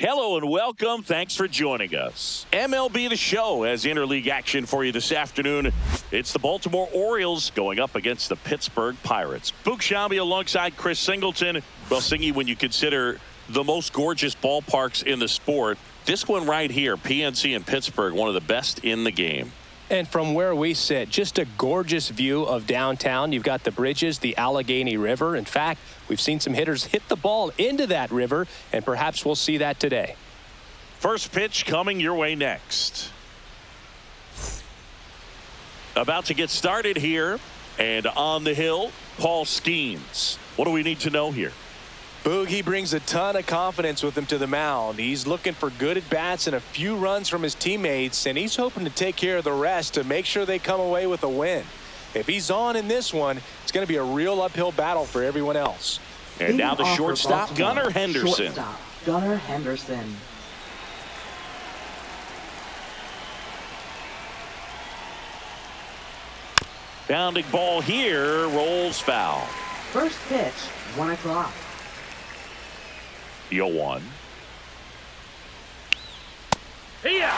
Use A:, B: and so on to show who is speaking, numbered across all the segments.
A: Hello and welcome. Thanks for joining us. MLB The Show has interleague action for you this afternoon. It's the Baltimore Orioles going up against the Pittsburgh Pirates. Boog Sciambi alongside Chris Singleton. Well, Singy, when you consider the most gorgeous ballparks in the sport, this one right here, PNC in Pittsburgh, one of the best in the game.
B: And from where we sit, just a gorgeous view of downtown. You've got the bridges, the Allegheny River. In fact, we've seen some hitters hit the ball into that river, and perhaps we'll see that today.
A: First pitch coming your way next. About to get started here, and on the hill, Paul Skeens. What do we need to know here?
B: Boog, he brings a ton of confidence with him to the mound. He's looking for good at-bats and a few runs from his teammates, and he's hoping to take care of the rest to make sure they come away with a win. If he's on in this one, it's going to be a real uphill battle for everyone else.
A: And now the shortstop, Gunnar Henderson.
C: Shortstop, Gunnar Henderson.
A: Bounding ball here, rolls foul.
C: First pitch, 1 o'clock.
A: 0-1.
D: Here.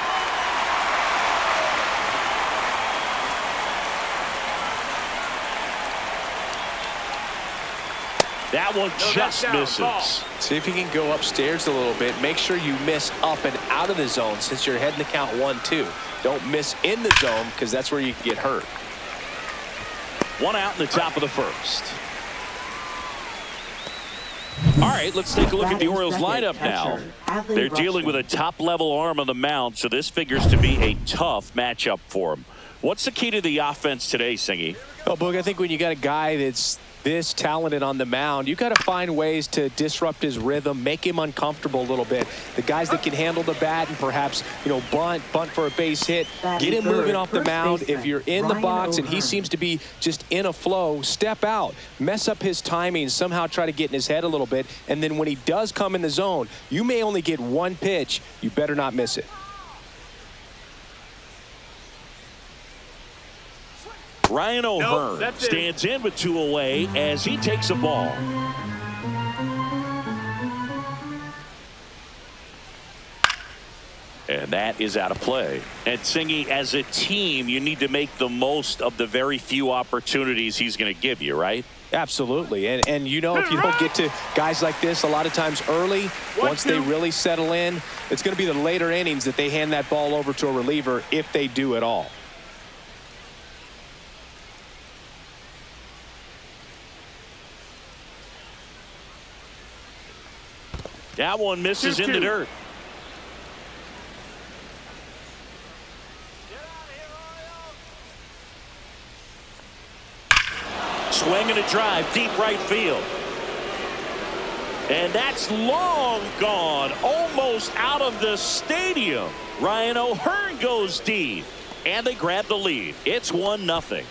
A: That one just misses.
B: See if you can go upstairs a little bit. Make sure you miss up and out of the zone since you're heading to count 1-2. Don't miss in the zone because that's where you can get hurt.
A: One out in the top of the first. All right, let's take a look at the Orioles lineup now. They're dealing with a top-level arm on the mound, so this figures to be a tough matchup for them. What's the key to the offense today, Singy?
B: Oh, Boog, I think when you got a guy that's this talented on the mound, you got to find ways to disrupt his rhythm, make him uncomfortable a little bit. The guys that can handle the bat and perhaps, bunt for a base hit, get him moving off the mound. If you're in the box and he seems to be just in a flow, step out, mess up his timing, somehow try to get in his head a little bit. And then when he does come in the zone, you may only get one pitch. You better not miss it.
A: Ryan O'Hearn stands in with 2 away as he takes a ball. And that is out of play. And Singy, as a team, you need to make the most of the very few opportunities he's going to give you, right?
B: Absolutely. And if you don't get to guys like this a lot of times early, once they really settle in, it's going to be the later innings that they hand that ball over to a reliever if they do at all.
A: That one misses in the dirt. Swing and a drive, deep right field. And that's long gone, almost out of the stadium. Ryan O'Hearn goes deep, and they grab the lead. It's 1-0.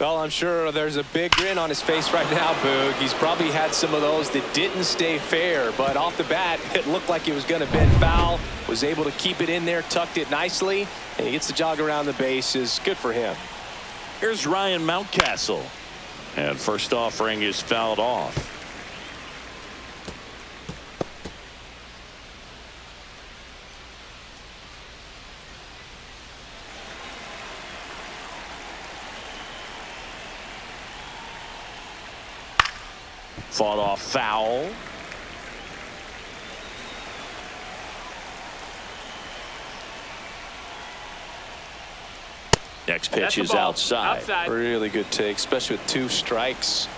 B: Well, I'm sure there's a big grin on his face right now, Boog. He's probably had some of those that didn't stay fair, but off the bat, it looked like it was going to bend foul. Was able to keep it in there, tucked it nicely, and he gets the jog around the bases. Good for him.
A: Here's Ryan Mountcastle. And first offering is fouled off. Fought off foul. Next pitch is outside.
B: Really good take, especially with 2 strikes.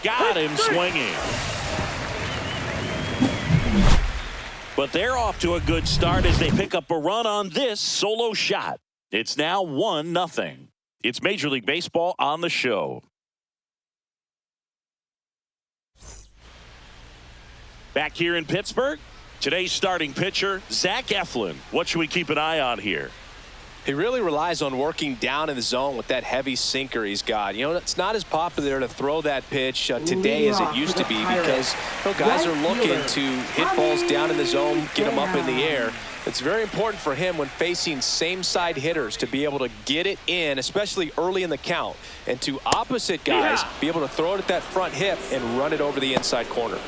A: Got him swinging. But they're off to a good start as they pick up a run on this solo shot. It's now 1-0. It's Major League Baseball on the show. Back here in Pittsburgh, today's starting pitcher, Zach Eflin. What should we keep an eye on here?
B: He really relies on working down in the zone with that heavy sinker he's got. You know, it's not as popular to throw that pitch today as it used to be because guys are looking to hit balls down in the zone, get them up in the air. It's very important for him when facing same-side hitters to be able to get it in, especially early in the count, and to opposite guys be able to throw it at that front hip and run it over the inside corner.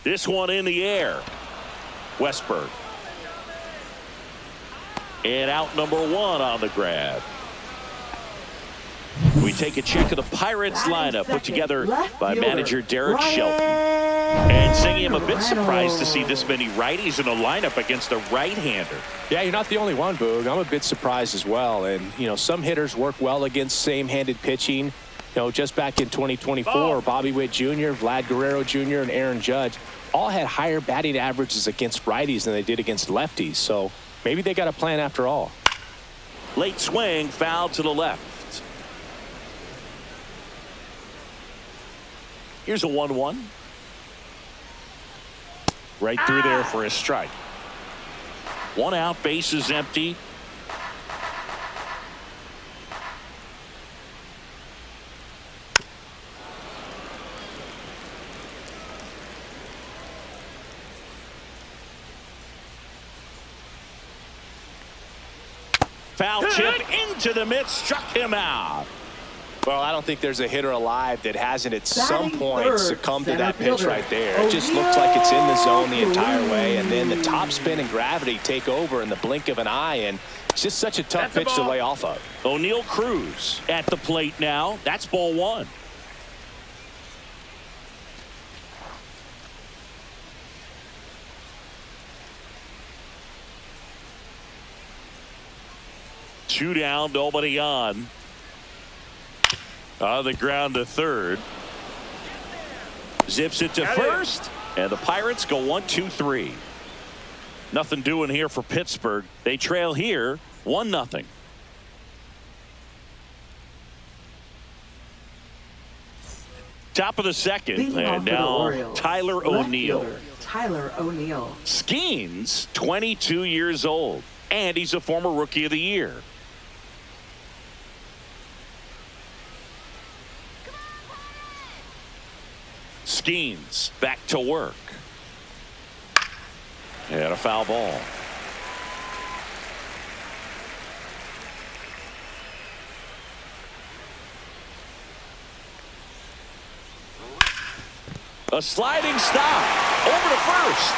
A: This one in the air. Westberg. And out number 1 on the grab. We take a check of the Pirates lineup put together by manager Derek Shelton. And saying I'm a bit surprised to see this many righties in a lineup against a right-hander.
B: Yeah, you're not the only one, Boog. I'm a bit surprised as well. And, you know, some hitters work well against same-handed pitching. You know, just back in 2024, Bobby Witt Jr., Vlad Guerrero Jr., and Aaron Judge all had higher batting averages against righties than they did against lefties. So maybe they got a plan after all.
A: Late swing, foul to the left. Here's a 1-1. Right through there for a strike. 1 out, base is empty. Foul tip into the mitt, struck him out.
B: Well, I don't think there's a hitter alive that hasn't at some point succumbed to that pitch right there. It just looks like it's in the zone the entire way, and then the top spin and gravity take over in the blink of an eye, and it's just such a tough pitch to lay off of.
A: O'Neal Cruz at the plate now. That's ball 1. Two down, nobody on. On the ground to third. Zips it to first. And the Pirates go 1-2-3. Nothing doing here for Pittsburgh. They trail here 1-0. Top of the second. And now Tyler O'Neill.
C: Tyler O'Neill.
A: Skeens, 22 years old. And he's a former Rookie of the Year. Skeens back to work. And a foul ball. A sliding stop over to first,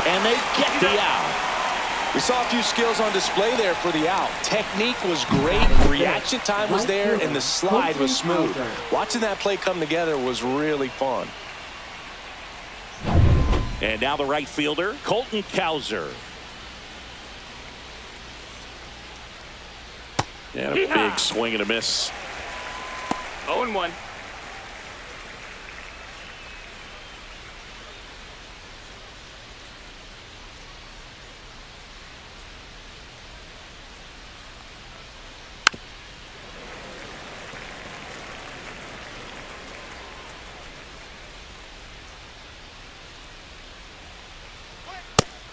A: and they get the out.
B: We saw a few skills on display there for the out. Technique was great, reaction time was there, and the slide was smooth. Watching that play come together was really fun.
A: And now the right fielder, Colton Cowser. And a big swing and a miss.
D: 0-1.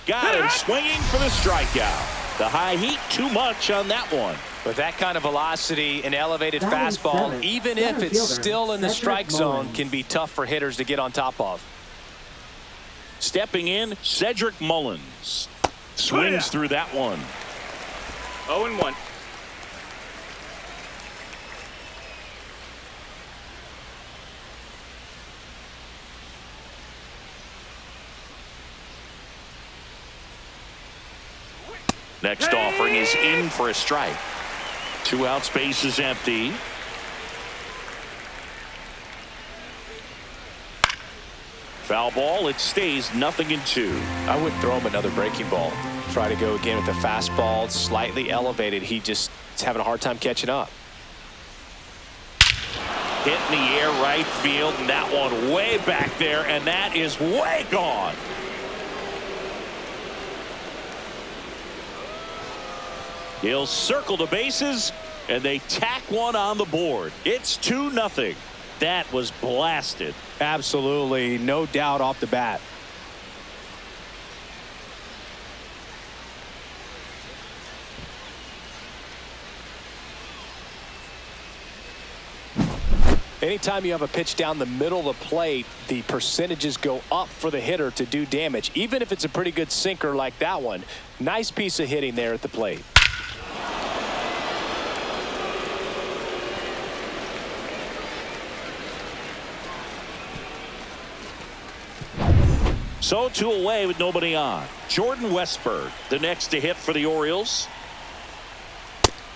A: Got him swinging for the strikeout. The high heat, too much on that one.
B: With that kind of velocity, an elevated fastball, even if it's still in the strike zone, can be tough for hitters to get on top of.
A: Stepping in, Cedric Mullins. Swings through that one.
D: 0-1.
A: Next offering is in for a strike. 2 outs, base is empty. Foul ball, it stays 0-2.
B: I would throw him another breaking ball. Try to go again with the fastball. It's slightly elevated. He just is having a hard time catching up.
A: Hit in the air, right field, and that one way back there, and that is way gone. He'll circle the bases, and they tack one on the board. It's 2-0. that was blasted.
B: Absolutely, no doubt off the bat. Anytime you have a pitch down the middle of the plate, the percentages go up for the hitter to do damage, even if it's a pretty good sinker like that one. Nice piece of hitting there at the plate.
A: So 2 away with nobody on. Jordan Westburg, the next to hit for the Orioles.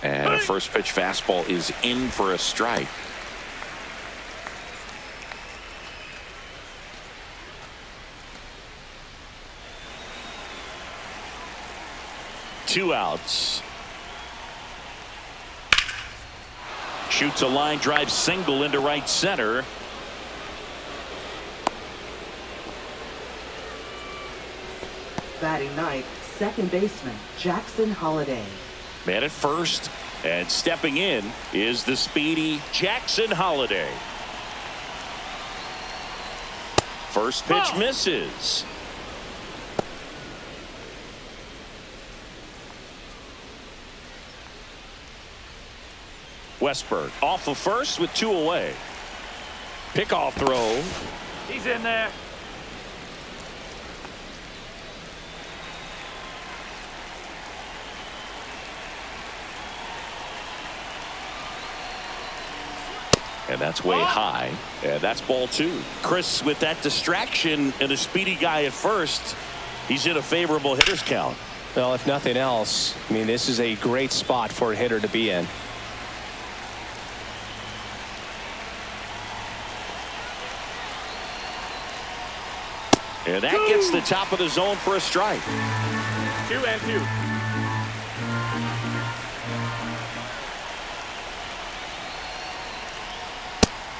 E: And a first pitch fastball is in for a strike.
A: Two outs. Shoots a line drive single into right center.
C: Batting ninth, second baseman Jackson Holliday.
A: Man at first, and stepping in is the speedy Jackson Holliday. First pitch misses. Westburg off of first with 2 away. Pickoff throw.
D: He's in there.
A: And that's way high. And that's ball 2. Chris, with that distraction and a speedy guy at first, he's in a favorable hitter's count.
B: Well, if nothing else, I mean, this is a great spot for a hitter to be in.
A: And that gets the top of the zone for a strike.
D: 2-2.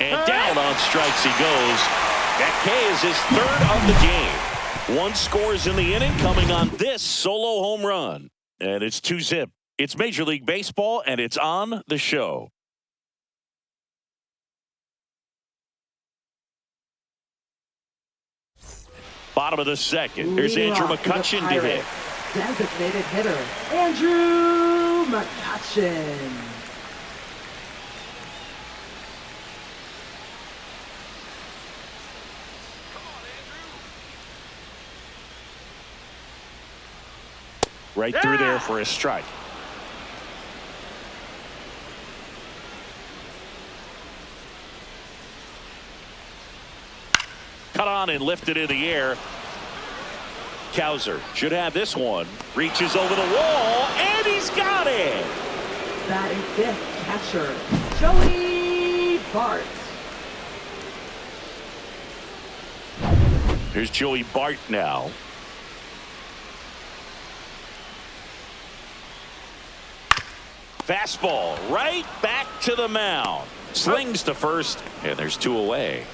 A: And down on strikes he goes. That K is his 3rd of the game. 1 scores in the inning coming on this solo home run. And it's 2-zip. It's Major League Baseball, and it's on the show. Bottom of the second. Here's Andrew McCutchen to hit.
C: Designated hitter Andrew McCutchen.
A: Right through there for a strike. Cut on and lifted in the air. Cowser should have this one. Reaches over the wall, and he's got it.
C: Batting 5th, catcher Joey Bart.
A: Here's Joey Bart now. Fastball right back to the mound. Slings to first, and there's 2 away.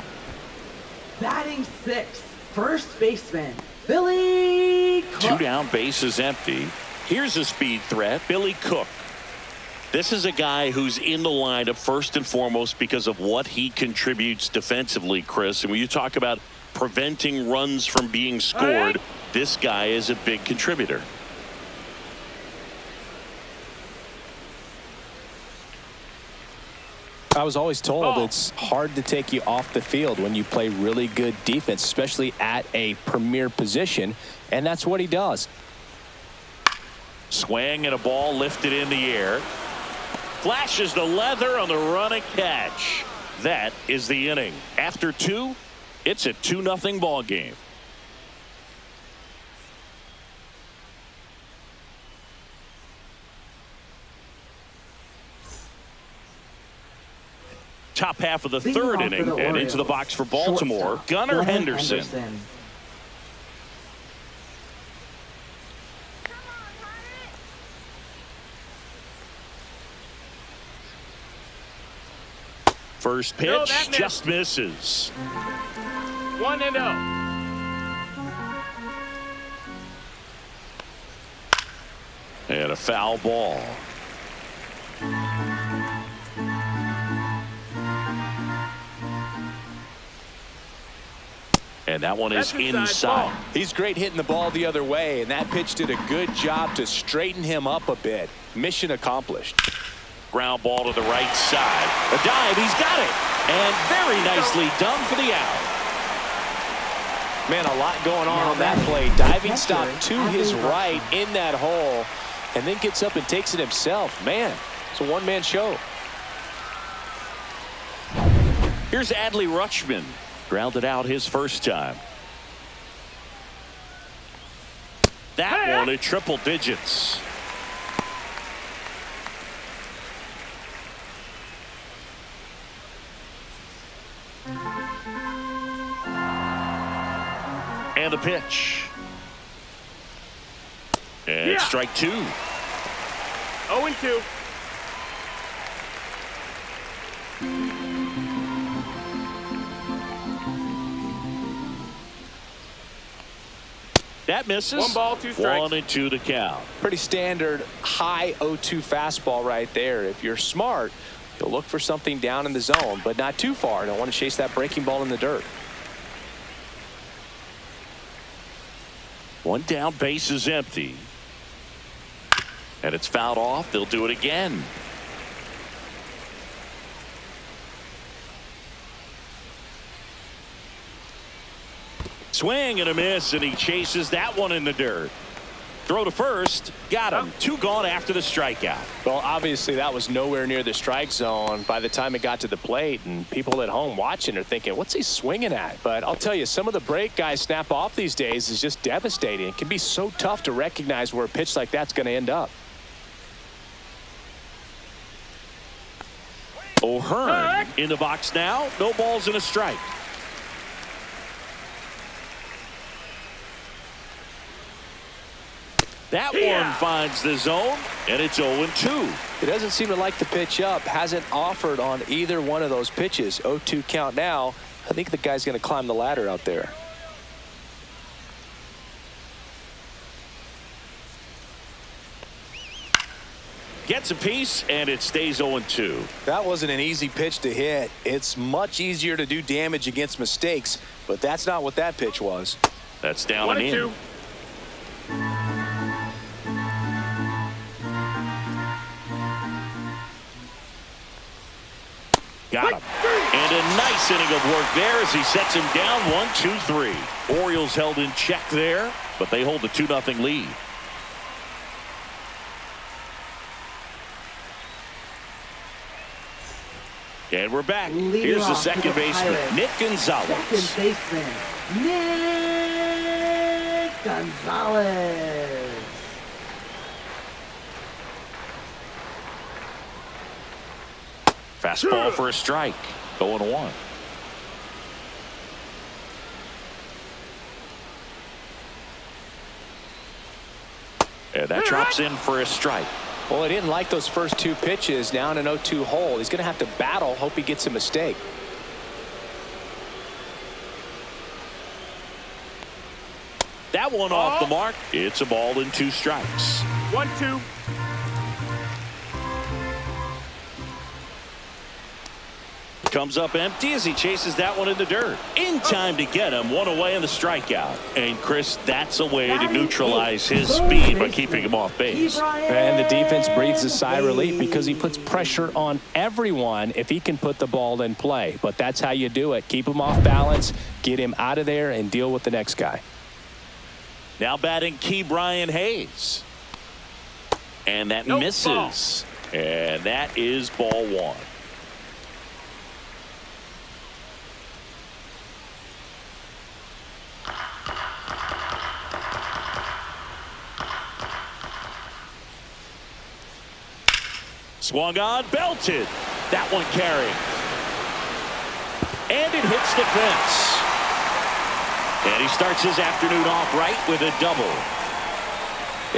C: Batting 6th, first baseman Billy Cook.
A: 2 down, base is empty. Here's a speed threat, Billy Cook. This is a guy who's in the lineup first and foremost because of what he contributes defensively, Chris. And when you talk about preventing runs from being scored, this guy is a big contributor.
B: I was always told it's hard to take you off the field when you play really good defense, especially at a premier position, and that's what he does.
A: Swing and a ball lifted in the air. Flashes the leather on the run and catch. That is the inning. After 2, it's a 2-0 ball game. Top half of the 3rd inning, and into the box for Baltimore,
C: Shortstop,
A: Gunnar Henderson. First pitch just misses.
D: 1-0.
A: And a foul ball. And that one is
D: That's inside
A: inside.
D: ball.
B: He's great hitting the ball the other way, and that pitch did a good job to straighten him up a bit. Mission accomplished.
A: Ground ball to the right side. A dive, he's got it. And very nicely done for the out.
B: Man, a lot going on that
C: batting,
B: play.
C: the
B: Diving
C: catcher,
B: stop to his
C: Adley
B: right
C: Rutschman.
B: in that hole, and then gets up and takes it himself. Man, it's a one-man show.
A: Here's Adley Rutschman. Grounded out his first time. That one at triple digits. And the pitch. And strike two.
D: 0-2.
A: That misses.
D: 1 ball, 2 strikes.
A: 1-2 to count.
B: Pretty standard high 0-2 fastball right there. If you're smart, you'll look for something down in the zone, but not too far. Don't want to chase that breaking ball in the dirt.
A: One down, base is empty. And it's fouled off. They'll do it again. Swing and a miss, and he chases that one in the dirt. Throw to first. Got him. 2 gone after the strikeout.
B: Well, obviously that was nowhere near the strike zone by the time it got to the plate, and people at home watching are thinking, what's he swinging at? But I'll tell you, some of the break guys snap off these days is just devastating. It can be so tough to recognize where a pitch like that's going to end up.
A: O'Hearn in the box now. No balls and a strike. That one finds the zone, and it's 0-2.
B: It doesn't seem to like the pitch up. Hasn't offered on either one of those pitches. 0-2 count now. I think the guy's going to climb the ladder out there.
A: Gets a piece, and it stays 0-2.
B: That wasn't an easy pitch to hit. It's much easier to do damage against mistakes, but that's not what that pitch was.
A: That's down and in.
D: 1-2.
A: Got him. And a nice inning of work there as he sets him down 1-2-3. Orioles held in check there, but they hold the 2-0 lead. And we're back.
C: Leading
A: Here's the
C: off for
A: second
C: the
A: baseman,
C: Pirates,
A: Nick Gonzalez.
C: Second baseman, Nick Gonzalez.
A: Fastball for a strike. 0-1. And that drops in for a strike.
B: Well, he didn't like those first 2 pitches. Now in an 0-2 hole. He's going to have to battle. Hope he gets a mistake.
A: That one off the mark. It's a ball and 2 strikes.
D: 1-2.
A: Comes up empty as he chases that one in the dirt. In time to get him. 1 away in the strikeout. And Chris, that's a way to neutralize his speed by keeping him off base.
B: And the defense breathes a sigh of relief because he puts pressure on everyone if he can put the ball in play. But that's how you do it. Keep him off balance, get him out of there, and deal with the next guy.
A: Now batting Brian Hayes. And that misses. And that is ball 1. Swung on, belted. That one carrying. And it hits the fence. And he starts his afternoon off right with a double.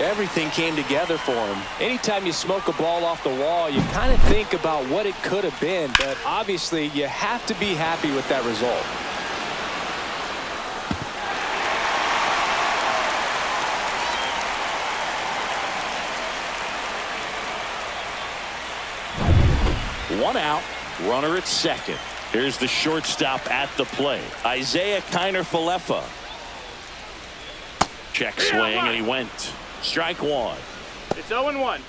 B: Everything came together for him. Anytime you smoke a ball off the wall, you kind of think about what it could have been, but obviously you have to be happy with that result.
A: One out, runner at second. Here's the shortstop at the plate, Isaiah Kiner-Falefa. Check swing, and he went. Strike one.
D: It's 0-1.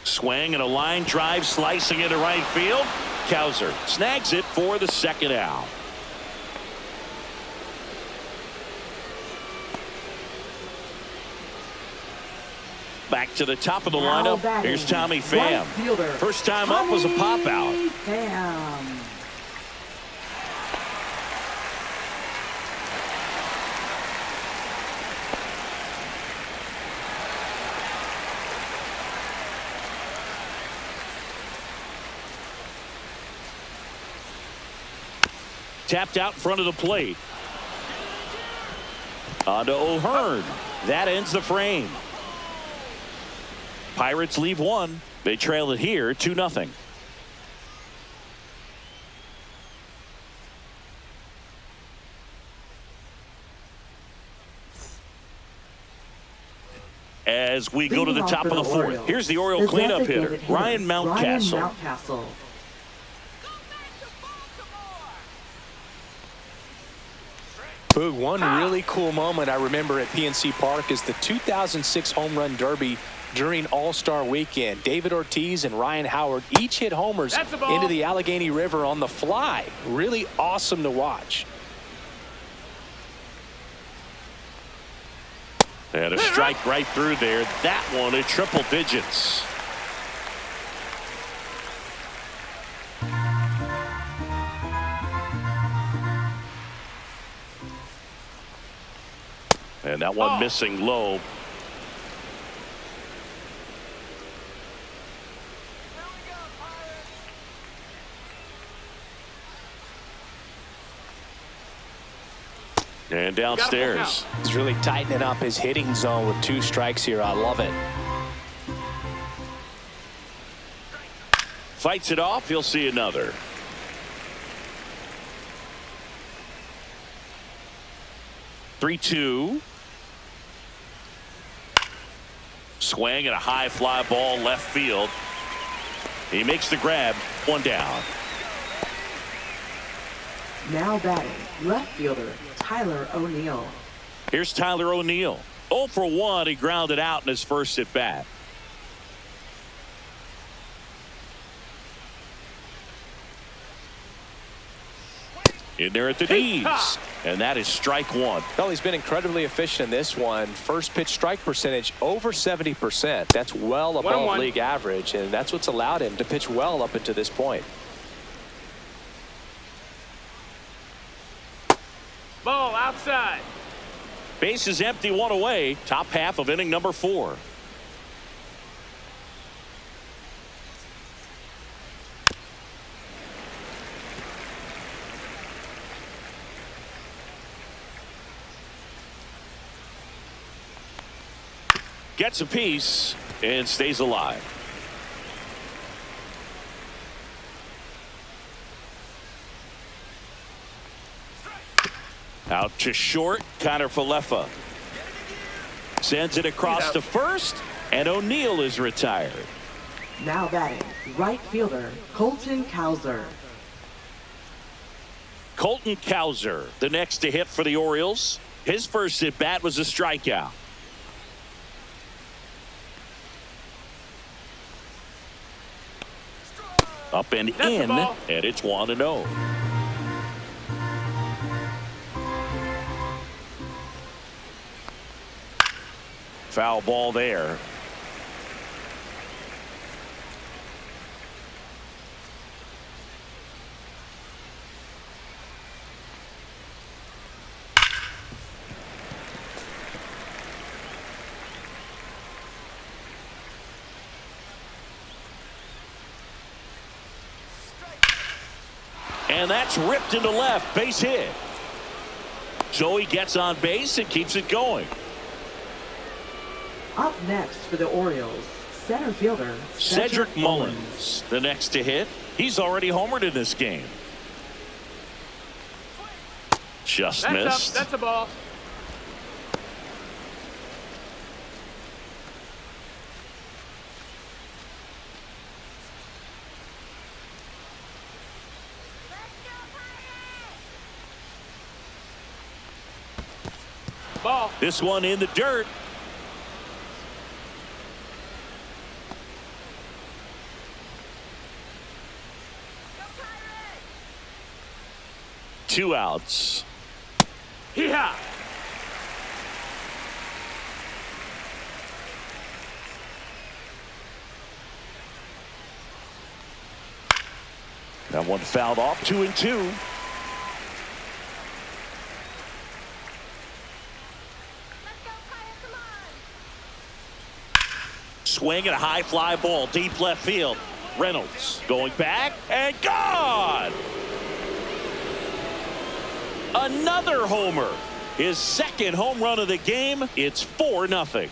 A: Swing and a line drive slicing into right field. Cowser snags it for the second out. Back to the top of the lineup. Here's Tommy Pham. First time up was a pop out.
C: Pham.
A: Tapped out in front of the plate. On to O'Hearn. That ends the frame. Pirates leave one. They trail it here 2-0. As we go to the top of the fourth. Here's the Oriole cleanup hitter, Ryan Mountcastle.
B: Boog, one really cool moment I remember at PNC Park is the 2006 Home Run Derby during All-Star Weekend. David Ortiz and Ryan Howard each hit homers into the Allegheny River on the fly. Really awesome to watch.
A: And a strike right through there. That one at triple digits. And that one missing low. And downstairs.
B: He's really tightening up his hitting zone with 2 strikes here. I love it.
A: Fights it off. He'll see another. Three-two. Swing and a high fly ball left field. He makes the grab. One down.
C: Now batting, left fielder Tyler O'Neill.
A: Here's Tyler O'Neill. 0 for 1. He grounded out in his first at bat. In there at the knees. And that is strike one.
B: Well, he's been incredibly efficient in this one. First pitch strike percentage over 70%. That's well above league average, and that's what's allowed him to pitch well up until this point.
D: Ball outside.
A: Base is empty, 1 away. Top half of inning number 4. Gets a piece and stays alive. Out to short, Kiner-Falefa sends it across to first, and O'Neill is retired.
C: Now batting, right fielder Colton Cowser.
A: Colton Cowser, the next to hit for the Orioles. His first at bat was a strikeout. Up and in, and it's 1-0. Foul ball there. And that's ripped into left. Base hit. So he gets on base and keeps it going.
C: Up next for the Orioles, center fielder
A: Cedric Mullins, the next to hit. He's already homered in this game. Just
D: That's
A: missed.
D: up. That's a ball. Ball.
A: This one in the dirt. Two outs.
D: Hee-haw.
A: That one fouled off. 2-2. Swing and a high fly ball deep left field. Reynolds going back and gone. Another homer. His second home run of the game. It's 4-0.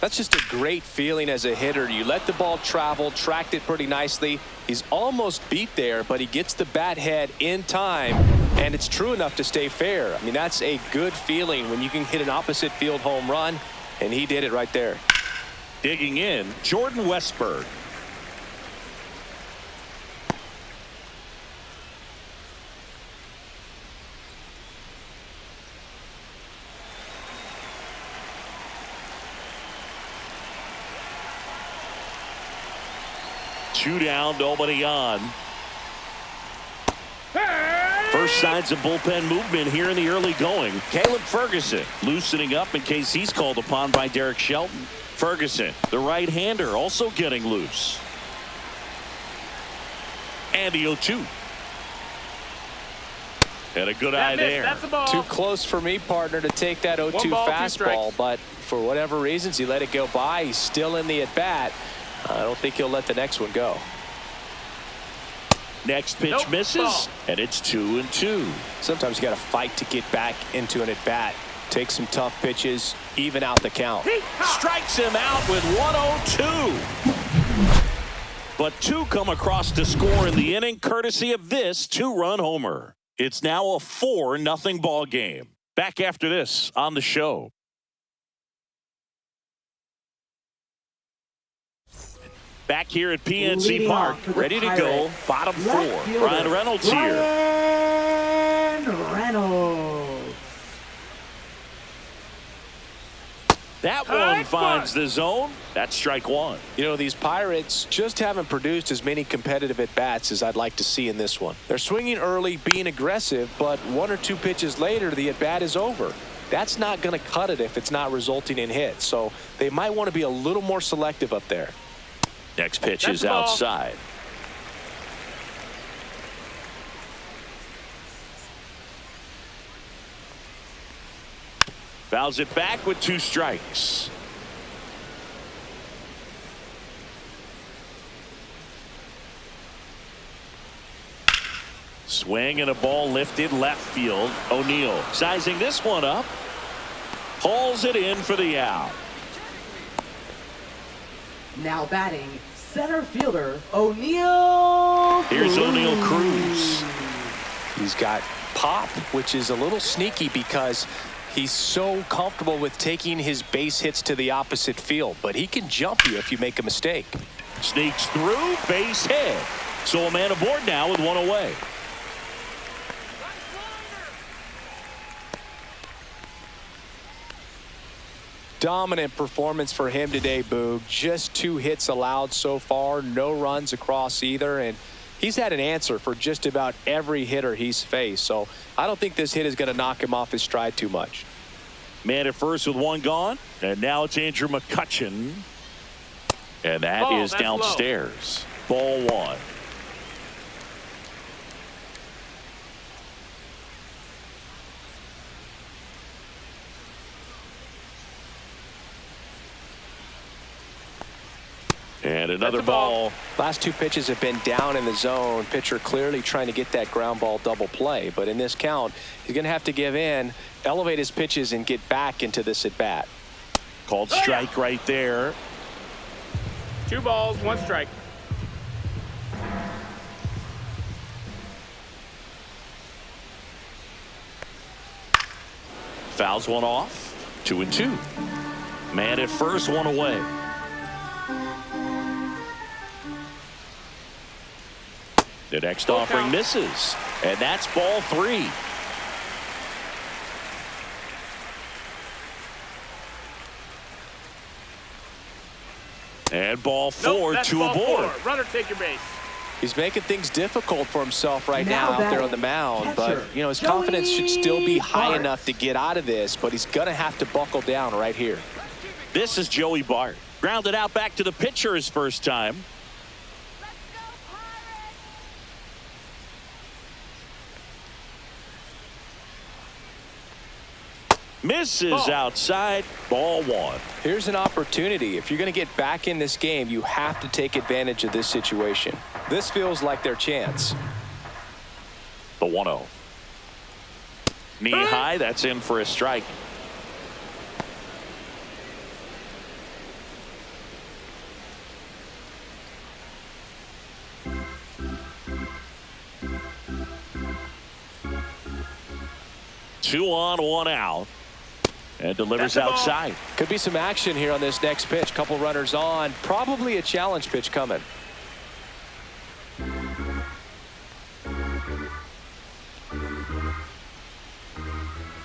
B: That's just a great feeling as a hitter. You let the ball travel, tracked it pretty nicely. He's almost beat there, but he gets the bat head in time, and it's true enough to stay fair. I mean, that's a good feeling when you can hit an opposite field home run, and he did it right there.
A: Digging in, Jordan Westberg. Two down, nobody on. First signs of bullpen movement here in the early going. Caleb Ferguson loosening up in case he's called upon by Derek Shelton. Ferguson, the right-hander, also getting loose. And the 0-2. And a good eye there.
D: That's a ball.
B: Too close for me, partner, to take that 0-2
D: 1 ball, 2
B: fastball,
D: strikes.
B: but for whatever reasons, he let it go by. He's still in the at-bat. I don't think he'll let the next one go.
A: Next pitch
D: Nope,
A: misses,
D: ball.
A: and it's 2-2.
B: Sometimes you got to fight to get back into an at-bat. Take some tough pitches, even out the count.
A: Strikes him out with 102. But two come across to score in the inning, courtesy of this two-run homer. It's now a 4-0 ball game. Back after this on the show. Back here at PNC
C: Leading
A: Park,
C: off for the
A: ready to go.
C: Pirates,
A: Bottom
C: left
A: four.
C: fielder,
A: Ryan Reynolds here.
C: Ryan Reynolds.
A: That one finds the zone. That's strike one.
B: You know, these Pirates just haven't produced as many competitive at-bats as I'd like to see in this one. They're swinging early, being aggressive, but 1 or 2 pitches later, the at-bat is over. That's not going to cut it if it's not resulting in hits. So they might want to be a little more selective up there.
A: Next pitch
D: That's
A: is
D: the ball.
A: outside. Fouls it back with 2 strikes. Swing and a ball lifted left field. O'Neill sizing this one up. Hauls it in for the out.
C: Now batting, center fielder O'Neill.
A: Here's O'Neill Cruz.
B: He's got pop, which is a little sneaky because he's so comfortable with taking his base hits to the opposite field, but he can jump you if you make a mistake.
A: Sneaks through, base hit. So a man aboard now with 1 away.
B: Dominant performance for him today, Boog. Just 2 hits allowed so far, no runs across either, and he's had an answer for just about every hitter he's faced. So I don't think this hit is going to knock him off his stride too much.
A: Man at first with 1 gone, and now it's Andrew McCutchen, and that
D: Ball,
A: is
D: that's
A: downstairs. Ball 1. And And another
D: That's a ball.
A: ball.
B: Last two pitches have been down in the zone. Pitcher clearly trying to get that ground ball double play. But in this count, he's going to have to give in, elevate his pitches, and get back into this at bat.
A: Called strike right there.
D: 2 balls, 1 strike.
A: Fouls one off. 2-2. Man at first, 1 away. The next offering misses. And that's ball 3. And ball 4,
D: Nope,
A: 2
D: ball
A: aboard.
D: 4. Runner, take your base.
B: He's making things difficult for himself right now
C: Now
B: out there on the
C: batting,
B: mound. But,
C: catcher,
B: you know, his confidence should still be high
C: Bart.
B: enough to get out of this. But he's going to have to buckle down right here.
A: This is Joey Bart. Grounded out back to the pitcher his first time. Misses
D: Ball.
A: outside. Ball 1.
B: Here's an opportunity. If you're going to get back in this game, you have to take advantage of this situation. This feels like their chance.
A: The 1-0. Knee high. That's in for a strike. Two on, 1 out. And delivers
D: That's a ball.
A: outside.
B: Could be some action here on this next pitch. Couple runners on. Probably a challenge pitch coming.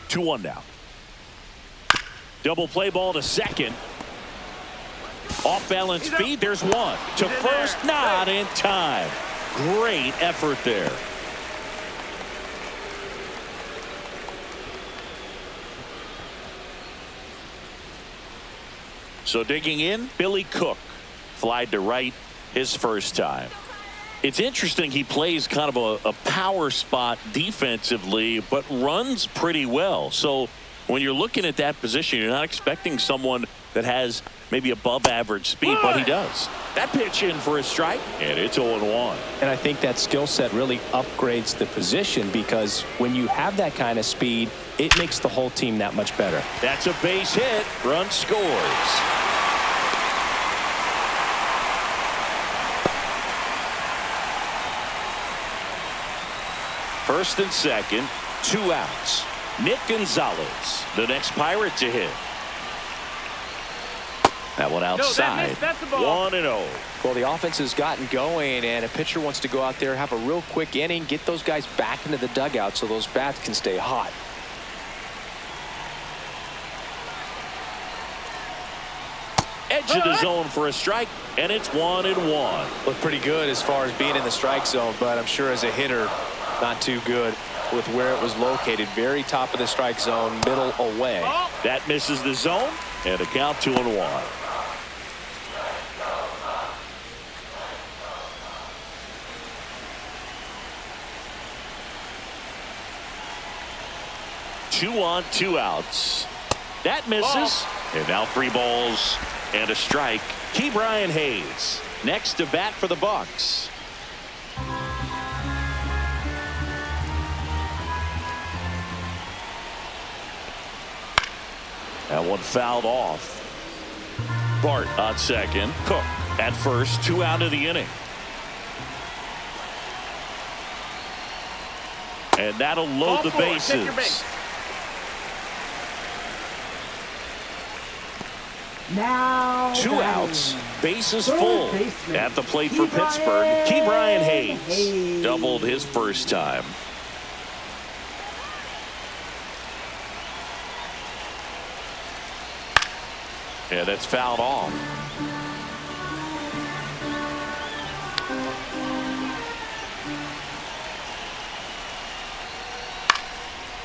A: 2-1 now. Double play ball to second. Off balance feed. There's one. To first, not in time. Great effort there. So digging in, Billy Cook. Flied to right his first time. It's interesting he plays kind of a power spot defensively, but runs pretty well. So when you're looking at that position, you're not expecting someone that has maybe above average speed, but he does. That pitch in for a strike, and it's 0-1.
B: And I think that skill set really upgrades the position, because when you have that kind of speed, it makes the whole team that much better.
A: That's a base hit. Run scores. First and second, 2 outs. Nick Gonzalez, the next Pirate to hit. That one outside.
D: missed. That's a ball.
A: 1-0.
B: Well, the offense has gotten going, and a pitcher wants to go out there, have a real quick inning, get those guys back into the dugout so those bats can stay hot.
A: Edge of the zone for a strike, and it's 1-1.
B: Looked pretty good as far as being in the strike zone, but I'm sure as a hitter, not too good with where it was located. Very top of the strike zone, middle away.
A: That misses the zone, and a count 2-1. Two on, 2 outs. That misses. And now 3 balls and a strike. Ke'Bryan Hayes next to bat for the Bucks. That one fouled off. Bart on second. Cook at first. 2 out of the inning. And that'll load the bases.
C: Now
A: 2
C: batting,
A: outs, bases
C: third
A: full.
C: baseman,
A: At the plate for Pittsburgh, Ke'Bryan Hayes doubled his first time. And it's fouled off.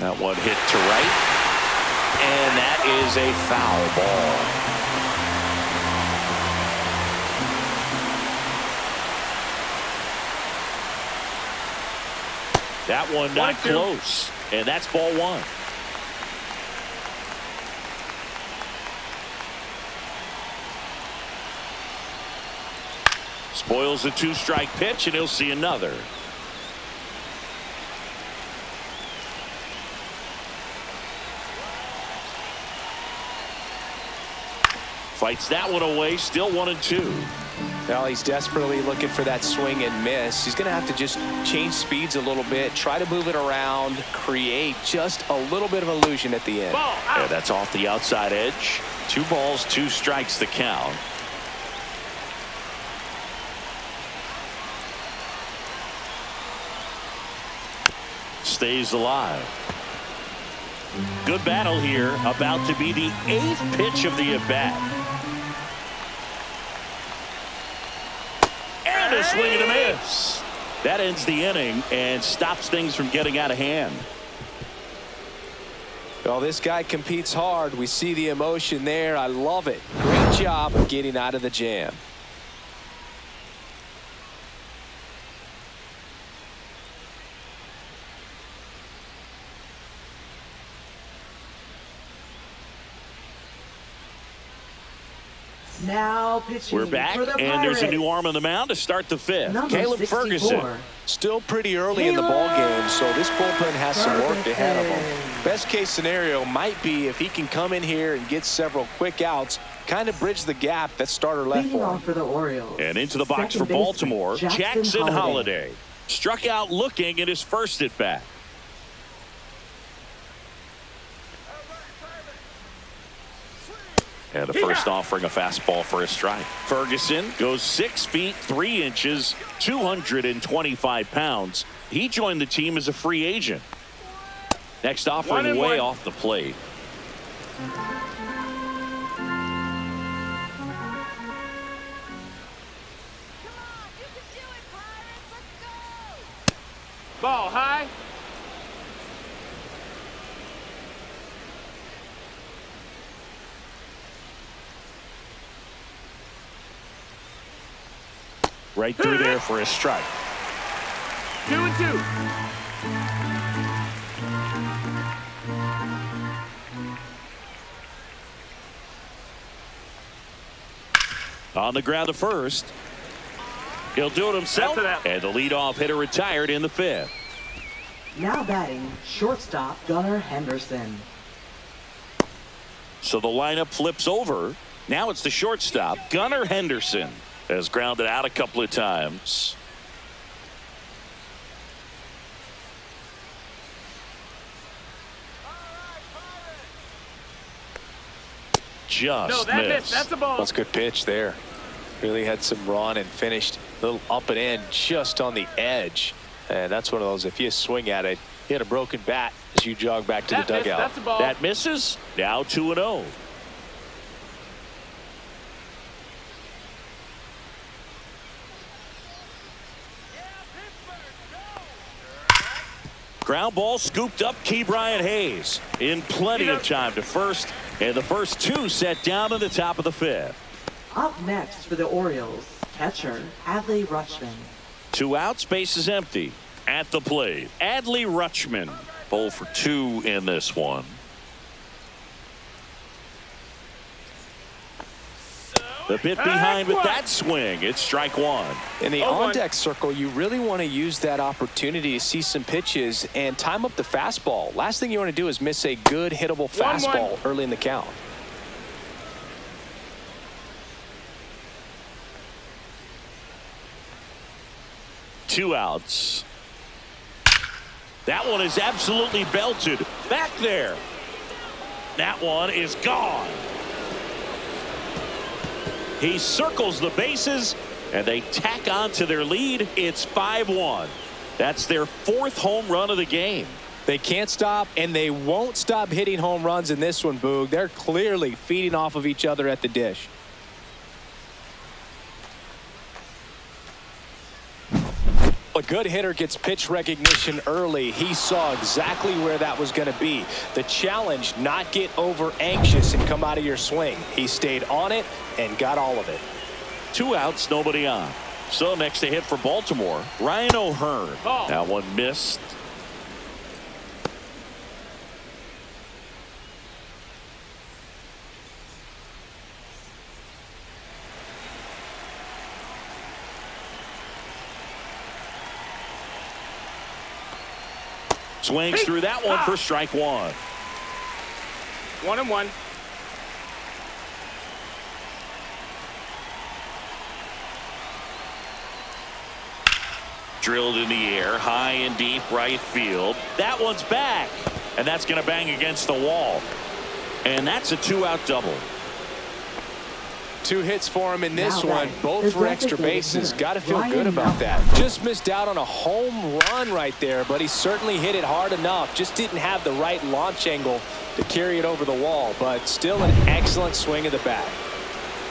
A: That one hit to right, and that is a foul ball. That one not close, and that's ball 1. Boyle's a 2-strike pitch, and he'll see another. Fights that one away, still 1-2.
B: Well, he's desperately looking for that swing and miss. He's going to have to just change speeds a little bit, try to move it around, create just a little bit of illusion at the end.
A: Yeah, that's off the outside edge. 2 balls, 2 strikes the count. Stays alive. Good battle here. About to be the 8th pitch of the at-bat. And a swing and a miss. That ends the inning and stops things from getting out of hand.
B: Well, this guy competes hard. We see the emotion there. I love it. Great job of getting out of the jam.
C: Now pitching.
A: We're back,
C: for the
A: and there's a new
C: Pirates.
A: arm on the mound to start the 5th.
C: Number
A: Caleb
C: 64.
A: Ferguson.
B: Still pretty early in the ball game, so this bullpen has some work ahead of him. Best case scenario might be if he can come in here and get several quick outs, kind of bridge the gap that starter left
C: Leading
B: for him.
C: off for the Orioles.
A: And into the box
C: Second
A: for Baltimore,
C: baseman,
A: Jackson Holliday. Struck out looking in his first at-bat. And the first offering a fastball for a strike. Ferguson goes 6 feet 3 inches, 225 pounds. He joined the team as a free agent. Next offering way off the plate.
D: Ball high.
A: Right through there for a strike.
D: 2-2.
A: On the ground to first. He'll do it himself. And the leadoff hitter retired in the 5th.
C: Now batting, shortstop Gunnar Henderson.
A: So the lineup flips over. Now it's the shortstop, Gunnar Henderson. Has grounded out a couple of times. Just missed.
D: That's a ball.
B: That's a good pitch there. Really had some run and finished a little up and in just on the edge. And that's one of those, if you swing at it, you hit a broken bat as you jog back to the dugout.
D: That's a ball.
A: That misses. Now 2-0. Ground ball scooped up Ke'Bryan Hayes in plenty of time to first, and the first 2 set down in the top of the 5th.
C: Up next for the Orioles, catcher Adley Rutschman.
A: 2 outs, base is empty. At the plate, Adley Rutschman. 0 for 2 in this one. The bit behind with that swing. It's strike 1.
B: In the on-deck circle, you really want to use that opportunity to see some pitches and time up the fastball. Last thing you want to do is miss a good hittable fastball early in the count.
A: Two outs. That one is absolutely belted. Back there. That one is gone. He circles the bases, and they tack on to their lead. It's 5-1. That's their 4th home run of the game.
B: They can't stop, and they won't stop hitting home runs in this one, Boog. They're clearly feeding off of each other at the dish. A good hitter gets pitch recognition early. He saw exactly where that was going to be. The challenge, not get over anxious and come out of your swing. He stayed on it and got all of it.
A: 2 outs, nobody on. So next to hit for Baltimore, Ryan O'Hearn. That one missed. Swings through that one for strike one.
D: 1-1.
A: Drilled in the air, high and deep right field. That one's back, and that's going to bang against the wall. And that's a 2-out double.
B: 2 hits for him in this
C: Now
B: one,
C: batting,
B: both
C: the
B: for extra
C: designated
B: bases.
C: hitter,
B: Got to feel
C: Ryan
B: good about
C: Mountcastle.
B: that. Just missed out on a home run right there, but he certainly hit it hard enough. Just didn't have the right launch angle to carry it over the wall, but still an excellent swing of the bat.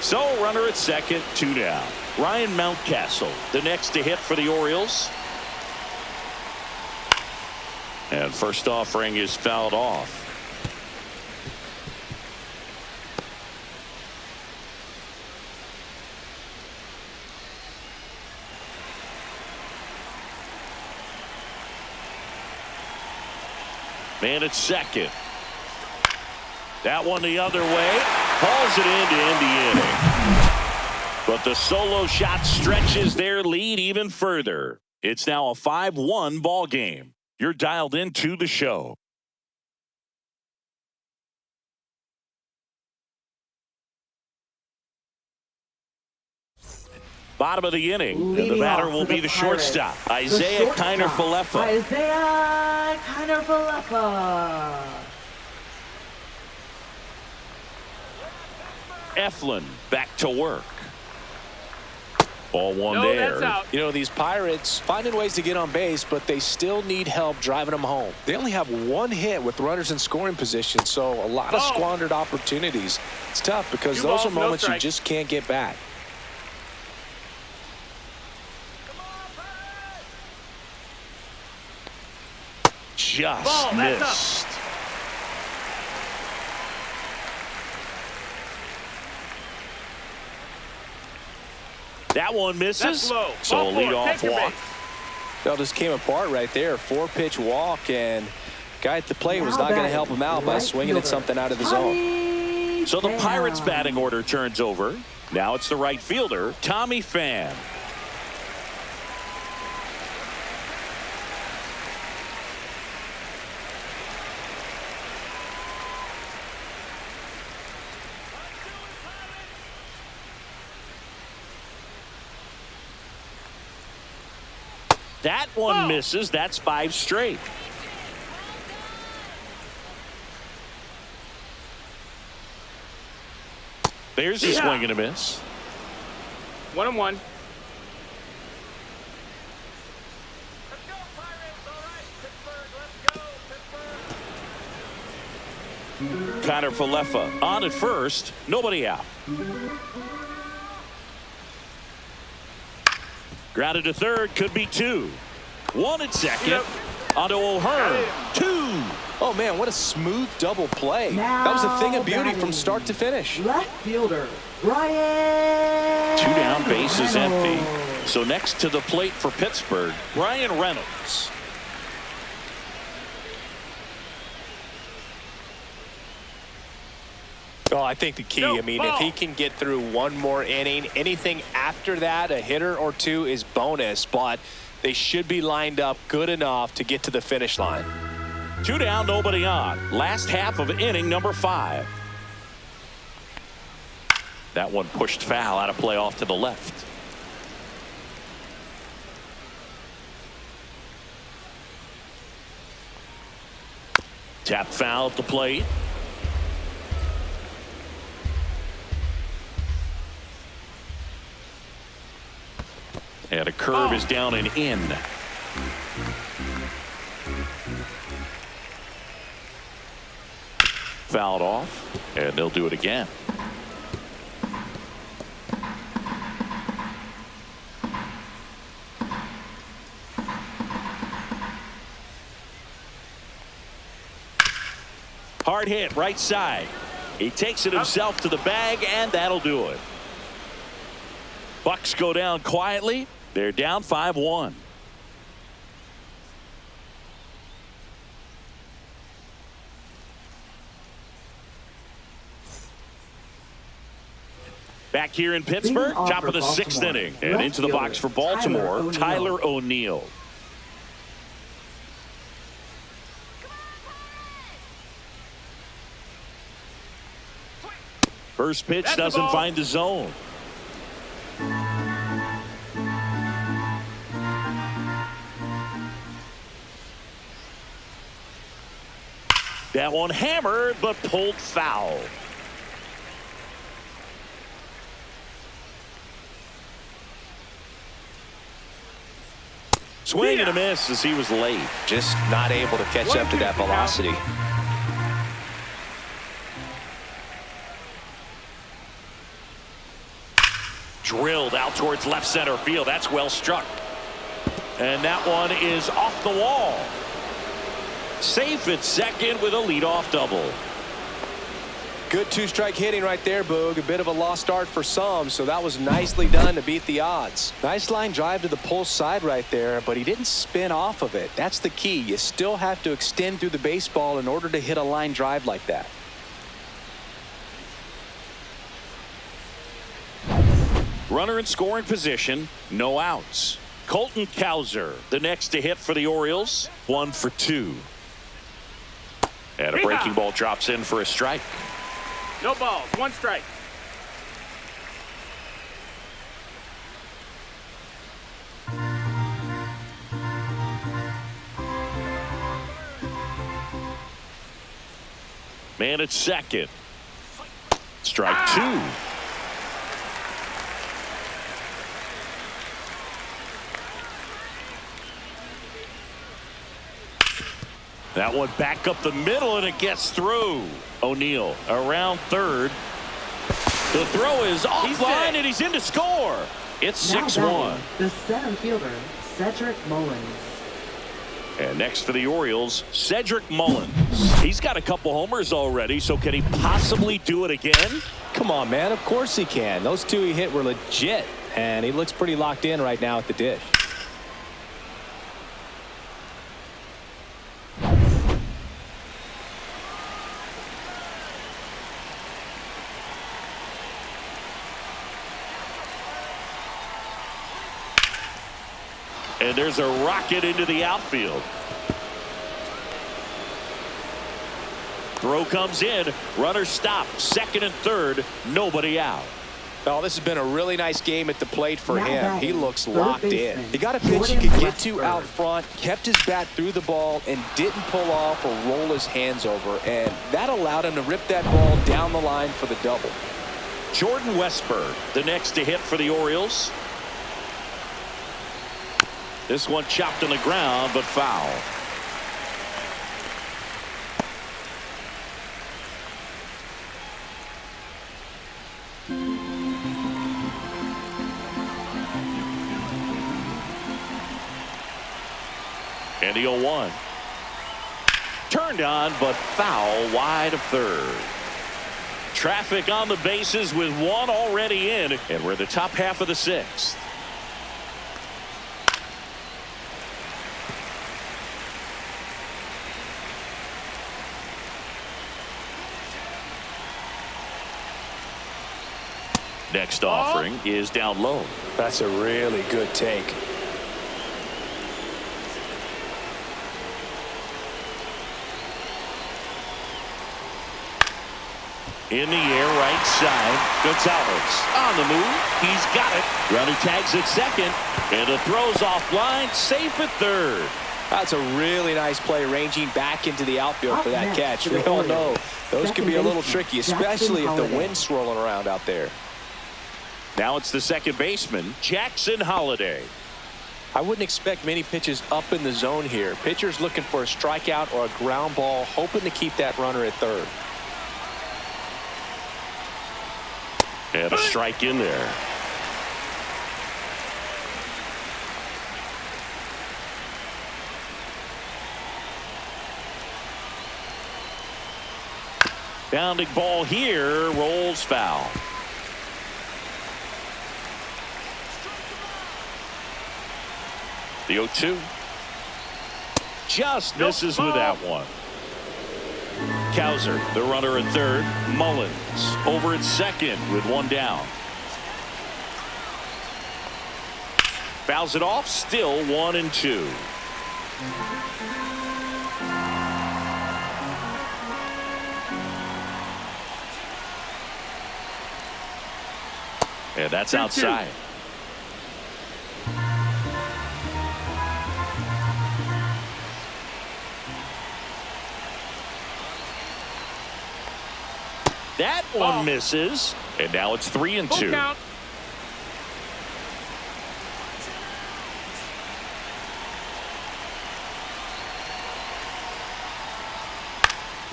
A: So runner at second, 2 down. Ryan Mountcastle, the next to hit for the Orioles. And first offering is fouled off. Man at second. That one the other way. Hauls it in to end the inning. But the solo shot stretches their lead even further. It's now a 5-1 ball game. You're dialed into the show. Bottom of the inning, and the
C: Leading
A: batter
C: off
A: will
C: for
A: be the shortstop,
C: Pirates,
A: Isaiah
C: the shortstop,
A: Kiner-Falefa.
C: Isaiah Kiner-Falefa.
A: Eflin back to work. Ball one
D: No,
A: there.
D: that's out.
B: You know, these Pirates finding ways to get on base, but they still need help driving them home. They only have 1 hit with runners in scoring position, so a lot of
D: Ball.
B: squandered opportunities. It's tough because
D: 2
B: those
D: balls,
B: are
D: no
B: moments you
D: strikes.
B: just can't get back.
A: Just
D: Ball, that's up.
A: missed. That one misses.
D: That's low.
A: So a
D: Ball 4,
A: leadoff
D: take your
A: walk.
D: base.
B: That just came apart right there. 4-pitch walk, and guy at the plate was not going to help him out by swinging at something out of the zone.
A: So the Pirates batting order turns over. Now it's the right fielder, Tommy Pham. That one misses. That's 5 straight. There's a swing and a miss.
D: 1-1.
A: Kiner-Falefa on at first. Nobody out. Grounded to third. Could be 2. 1 at second.
D: Yep.
A: Onto O'Hearn. 2.
B: Oh, man, what a smooth double play.
C: Now
B: That was a thing of beauty
C: batting,
B: from start to finish.
C: Left fielder, Brian.
A: 2 down, base is empty.
C: Reynolds.
A: So next to the plate for Pittsburgh, Brian Reynolds.
B: Oh, I think the key,
D: No,
B: I mean,
D: ball.
B: if he can get through 1 more inning, anything after that, a hitter or 2 is bonus, but they should be lined up good enough to get to the finish line.
A: 2 down, nobody on. Last half of inning number 5. That one pushed foul out of play off to the left. Tap foul at the plate. And a curve is down and in. Fouled off, and they'll do it again. Hard hit, right side. He takes it himself to the bag, and that'll do it. Bucks go down quietly. They're down 5-1. Back here in Pittsburgh,
C: Leading off
A: top
C: for
A: of the 6th
C: Baltimore,
A: inning. And
C: left
A: into the box for
C: fielder,
A: Baltimore,
C: Tyler
A: Tyler O'Neill. First pitch
D: That's the
A: doesn't
D: ball.
A: find the zone. That one hammered, but pulled foul. Swing and a miss as he was late.
B: Just not able to catch up to that velocity.
A: Drilled out towards left center field. That's well struck. And that one is off the wall. Safe at second with a leadoff double.
B: Good two-strike hitting right there, Boog. A bit of a lost start for some, so that was nicely done to beat the odds. Nice line drive to the pull side right there, but he didn't spin off of it. That's the key. You still have to extend through the baseball in order to hit a line drive like that.
A: Runner in scoring position, no outs. Colton Cowser, the next to hit for the Orioles, 1 for 2. And a breaking ball drops in for a strike.
D: No balls. 1 strike.
A: Man at second. Strike 2. That one back up the middle, and it gets through. O'Neill around third. The throw is offline, and he's in to score. It's
C: Now
A: 6-1.
C: batting, the center fielder, Cedric Mullins.
A: And next for the Orioles, Cedric Mullins. He's got a couple homers already, so can he possibly do it again?
B: Come on, man. Of course he can. Those two he hit were legit, and he looks pretty locked in right now at the dish.
A: And there's a rocket into the outfield. Throw comes in. Runner stopped. Second and third. Nobody out.
B: Oh, this has been a really nice game at the plate for
C: Now
B: him.
C: batting,
B: He looks
C: third
B: locked in.
C: baseman,
B: He got a pitch he
C: Jordan
B: could get to
C: Westburg.
B: out front, kept his bat through the ball, and didn't pull off or roll his hands over. And that allowed him to rip that ball down the line for the double.
A: Jordan Westburg, the next to hit for the Orioles. This one chopped on the ground, but foul. And the 0-1. Turned on, but foul wide of third. Traffic on the bases with one already in, and we're the top half of the 6th. Next offering is down low.
B: That's a really good take.
A: In the air, right side. Gonzalez on the move. He's got it. Runner tags at second. And the throw's offline. Safe at third.
B: That's a really nice play, ranging back into the outfield
C: Up
B: for that
C: next
B: catch.
C: for
B: We
C: the
B: all
C: Orioles,
B: know those can be a little
C: second
B: tricky,
C: baseman,
B: especially if
C: Jackson
B: the
C: Holliday.
B: wind's swirling around out there.
A: Now it's the second baseman, Jackson Holliday.
B: I wouldn't expect many pitches up in the zone here. Pitcher's looking for a strikeout or a ground ball, hoping to keep that runner at third.
A: And a strike in there. Bounding ball here, rolls foul. The 0-2. Just misses with that one. Cowser, the runner at third. Mullins over at second with one down. Fouls it off, still 1-2. And that's
D: 2-2.
A: outside. That one misses. And now it's 3-2.
D: Full count.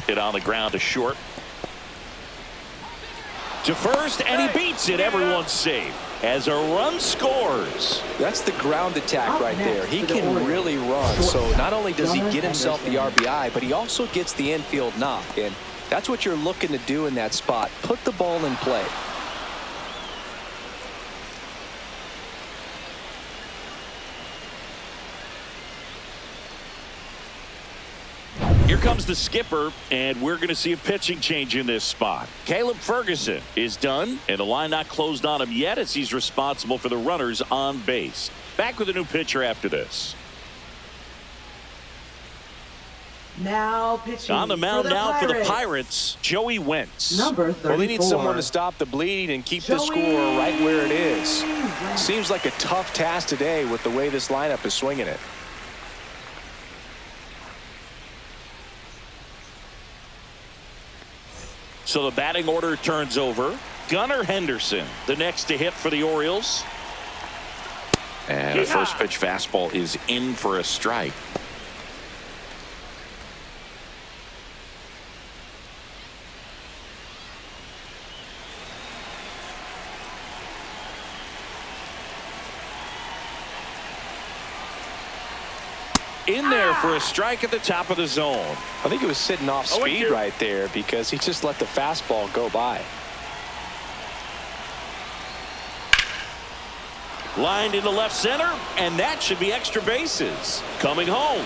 A: Hit on the ground to short. To first, and he beats it. Everyone's safe as a run scores.
B: That's the ground attack right there. He can really run. So not only does he get himself the RBI, but he also gets the infield knock. And that's what you're looking to do in that spot. Put the ball in play.
A: Here comes the skipper, and we're going to see a pitching change in this spot. Caleb Ferguson is done, and the line not closed on him yet as he's responsible for the runners on base. Back with a new pitcher after this.
C: Now pitching
A: On the mound now for the
C: Pirates.
A: Pirates, Joey Wentz.
C: Number 34.
B: Well, they need someone to stop the bleeding and keep the score right where it is. Seems like a tough task today with the way this lineup is swinging it.
A: So the batting order turns over. Gunnar Henderson, the next to hit for the Orioles.
E: And a first pitch fastball is in for a strike.
A: In there for a strike at the top of the zone.
B: I think it was sitting off speed right there because he just let the fastball go by.
A: Lined into left center, and that should be extra bases. Coming home,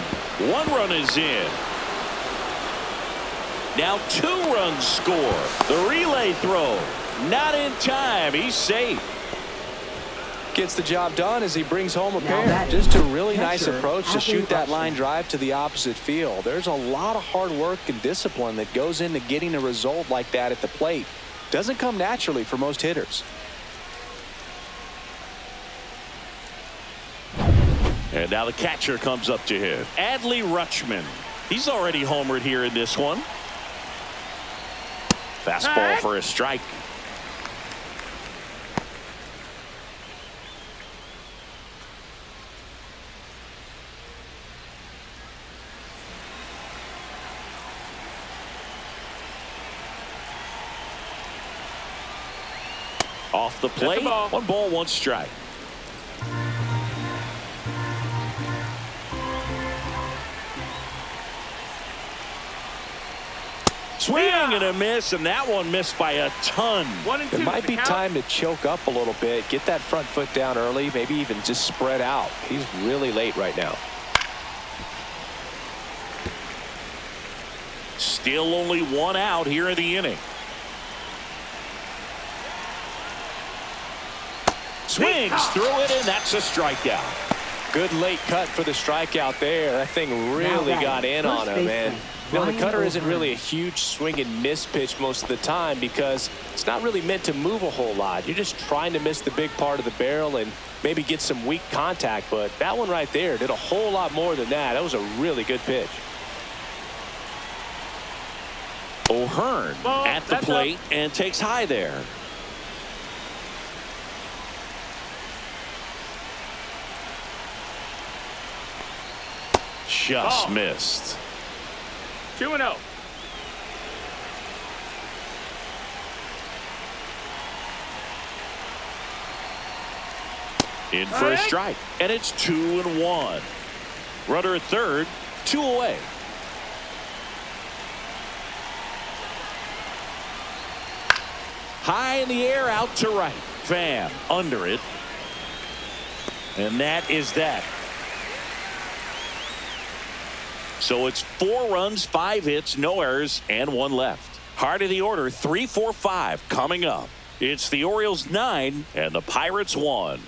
A: 1 run is in. Now 2 runs score. The relay throw, not in time. He's safe.
B: Gets the job done as he brings home a
C: Now
B: pair.
C: batting,
B: Just a really nice
C: catcher,
B: approach to shoot that
C: Rutschman.
B: line drive to the opposite field. There's a lot of hard work and discipline that goes into getting a result like that at the plate. Doesn't come naturally for most hitters.
A: And now the catcher comes up to hit. Adley Rutschman. He's already homered here in this one. Fastball for a strike. Off the plate, 1 ball, 1 strike. Swing and a miss, and that one missed by a ton.
D: 1 and 2.
B: It might be time to choke up a little bit, get that front foot down early, maybe even just spread out. He's really late right now.
A: Still only 1 out here in the inning. Swings through it, and that's a strikeout.
B: Good late cut for the strikeout there. That thing really got in on him, and you know, the cutter isn't really a huge swing and miss pitch most of the time because it's not really meant to move a whole lot. You're just trying to miss the big part of the barrel and maybe get some weak contact, but that one right there did a whole lot more than that. That was a really good pitch.
A: O'Hearn at the plate and takes high there. Just missed.
D: 2-0.
A: In for a strike, and it's 2-1. Runner at third, 2 away. High in the air, out to right. Pham under it. And that is that. So it's 4 runs, 5 hits, no errors, and 1 left. Heart of the order, 3, 4, 5 coming up. It's the Orioles 9 and the Pirates 1.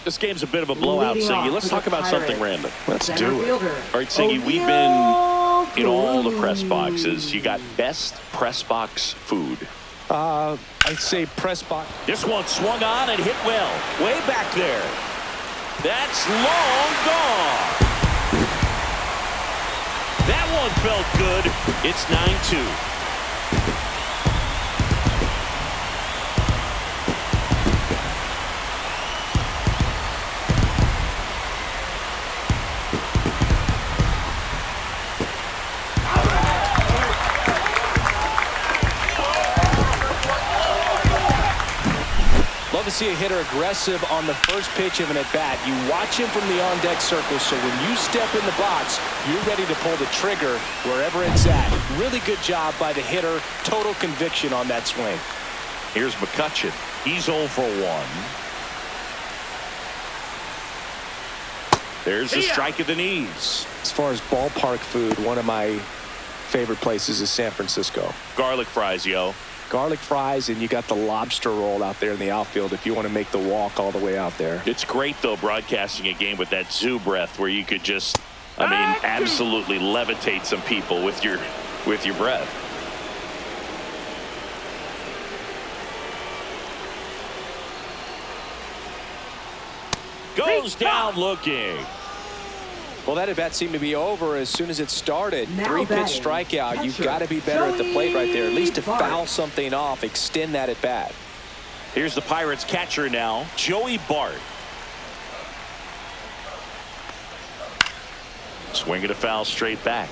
A: This game's a bit of a blowout, Singy. Let's talk about something random.
B: Let's do it.
A: All right, Singy, we've been in all the press boxes. You got best press box food.
B: I'd say press box.
A: This one swung on and hit well. Way back there. That's long gone. That one felt good. It's 9-2.
B: Love to see a hitter aggressive on the first pitch of an at-bat. You watch him from the on-deck circle, so when you step in the box, you're ready to pull the trigger wherever it's at. Really good job by the hitter. Total conviction on that swing.
A: Here's McCutchen. He's 0 for 1. There's the strike at the knees.
B: As far as ballpark food, one of my favorite places is San Francisco.
A: Garlic fries, yo.
B: Garlic fries, and you got the lobster roll out there in the outfield if you want to make the walk all the way out there.
A: It's great, though, broadcasting a game with that zoo breath where you could just, I mean, absolutely levitate some people with your breath. Goes down looking.
B: Well, that at-bat seemed to be over as soon as it started. Three-pitch strikeout. You've got to be better at the plate right there, at least to foul something off, extend that at-bat.
A: Here's the Pirates catcher now, Joey Bart. Swing and a foul straight back.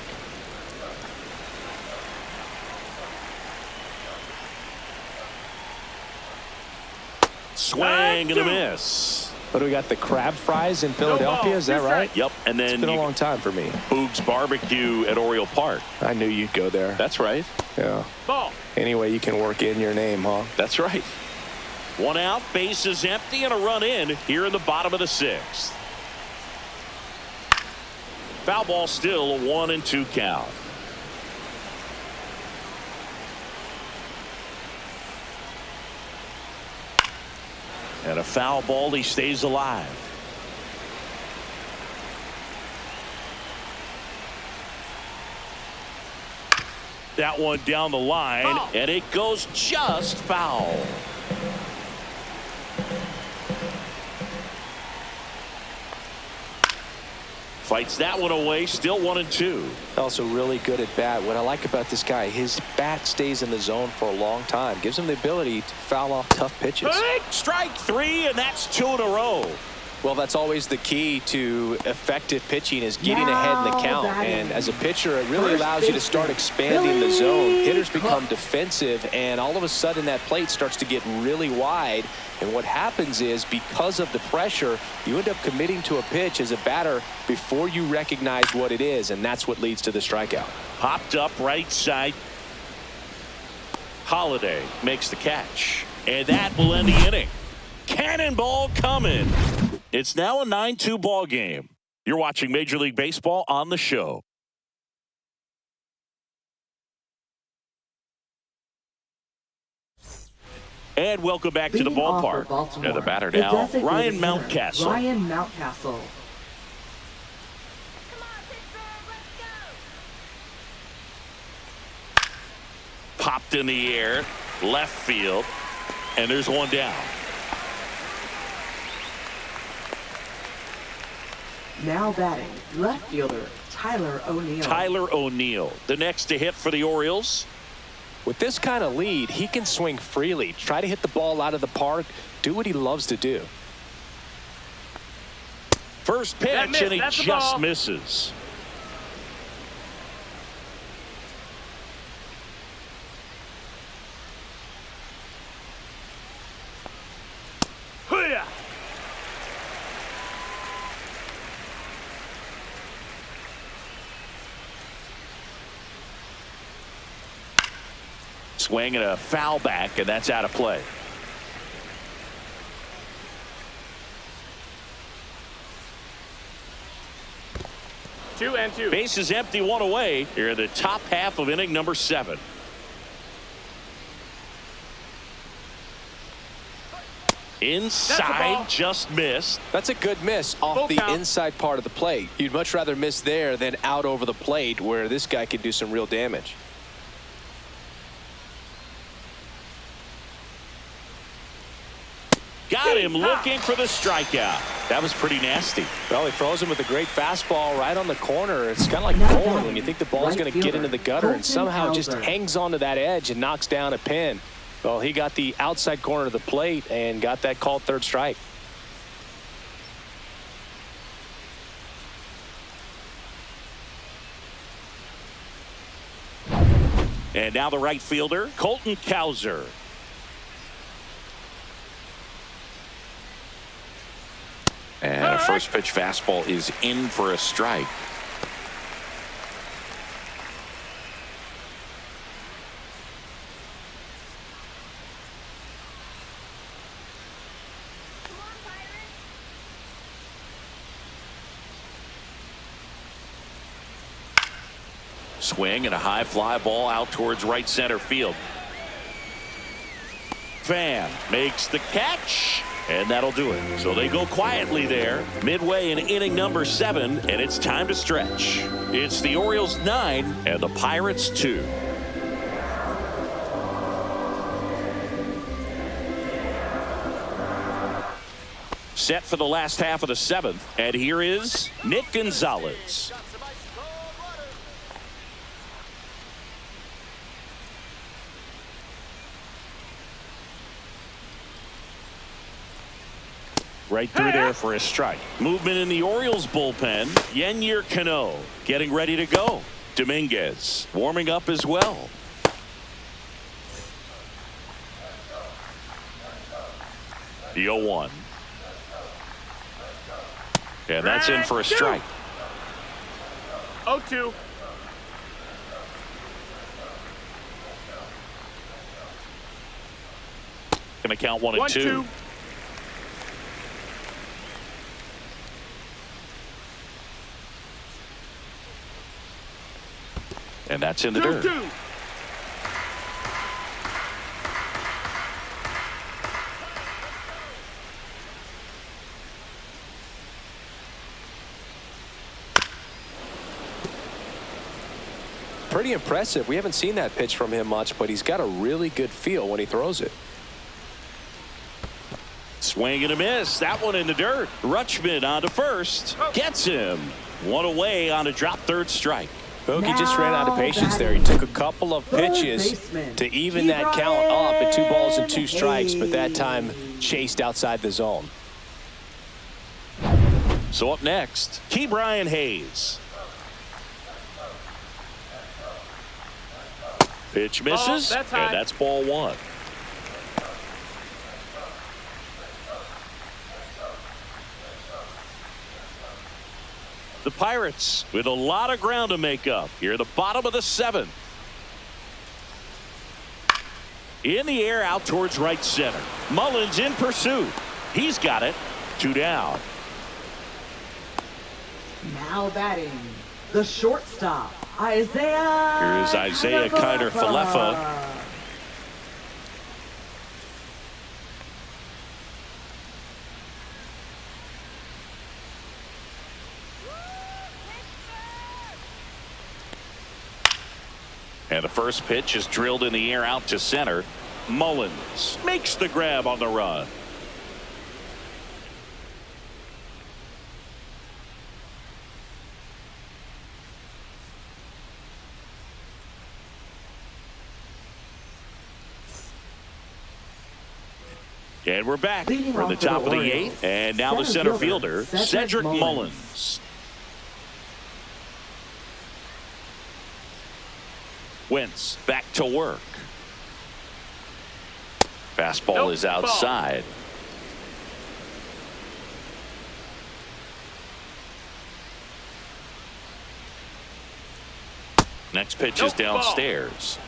A: Swing and a miss.
B: What do we got? The crab fries in Philadelphia, is that right?
A: Yep. And then
B: it's been a long time for me.
A: Boog's Barbecue at Oriole Park.
B: I knew you'd go there.
A: That's right.
B: Yeah.
D: Ball.
B: Anyway, you can work in your name, huh?
A: That's right. One out, bases empty, and a run in here in the bottom of the 6th. Foul ball still, a 1-2 count. And a foul ball, he stays alive. That one down the line, and it goes just foul. Fights that one away, still 1-2.
B: Also really good at bat. What I like about this guy, his bat stays in the zone for a long time. Gives him the ability to foul off tough pitches.
A: Strike 3, and that's 2 in a row.
B: Well, that's always the key to effective pitching, is getting ahead in the count. And as a pitcher, it really allows you to start expanding the zone. Hitters become defensive, and all of a sudden that plate starts to get really wide. And what happens is, because of the pressure, you end up committing to a pitch as a batter before you recognize what it is, and that's what leads to the strikeout.
A: Popped up right side. Holiday makes the catch, and that will end the inning. Cannonball coming. It's now a 9-2 ball game. You're watching Major League Baseball on the show. And welcome back to the ballpark. And the batter now, Ryan Mountcastle.
C: Ryan Mountcastle.
A: Popped in the air, left field, and there's one down.
C: Now batting, left fielder Tyler O'Neill.
A: Tyler O'Neill, the next to hit for the Orioles.
B: With this kind of lead, he can swing freely, try to hit the ball out of the park, do what he loves to do.
A: First pitch, and he just misses. Swing and a foul back, and that's out of play.
D: Two and two.
A: Bases empty, one away. Here in the top half of inning number 7. Inside, just missed.
B: That's a good miss off the inside part of the plate. You'd much rather miss there than out over the plate, where this guy could do some real damage.
A: Got him looking for the strikeout. That was pretty nasty.
B: Well, he throws him with a great fastball right on the corner. It's kind of like bowling when you think the ball's going to get into the gutter and somehow just hangs onto that edge and knocks down a pin. Well, he got the outside corner of the plate and got that called third strike.
A: And now the right fielder, Colton Cowser.
E: And a first pitch fastball is in for a strike.
A: Swing and a high fly ball out towards right center field. Fan makes the catch, and that'll do it. So they go quietly there, midway in inning number 7, and it's time to stretch. It's the Orioles 9 and the Pirates 2. Set for the last half of the 7th, and here is Nick Gonzalez. Right through there for a strike. Movement in the Orioles bullpen. Yennier Cano getting ready to go. Dominguez warming up as well. The 0-1. And that's in for a strike.
D: 0-2.
A: Gonna count 1 and 2. And that's in the dirt.
D: 2-2.
B: Pretty impressive. We haven't seen that pitch from him much, but he's got a really good feel when he throws it.
A: Swing and a miss. That one in the dirt. Rutschman on to first. Gets him. One away on a drop third strike.
B: Bogey just ran out of patience there. He took a couple of pitches to even that count up at 2 balls and 2 strikes, but that time chased outside the zone.
A: So up next, Ke'Bryan Hayes. Pitch misses, and that's ball 1. The Pirates with a lot of ground to make up here at the bottom of the 7th. In the air out towards right center. Mullins in pursuit. He's got it. 2 down.
C: Now batting, the shortstop, Isaiah.
A: Here's Isaiah Kiner-Falefa. And the first pitch is drilled in the air out to center. Mullins makes the grab on the run. And we're back from the top of the 8th. And now the center fielder, Cedric Mullins. Wentz back to work. Fastball is outside. Next pitch is downstairs.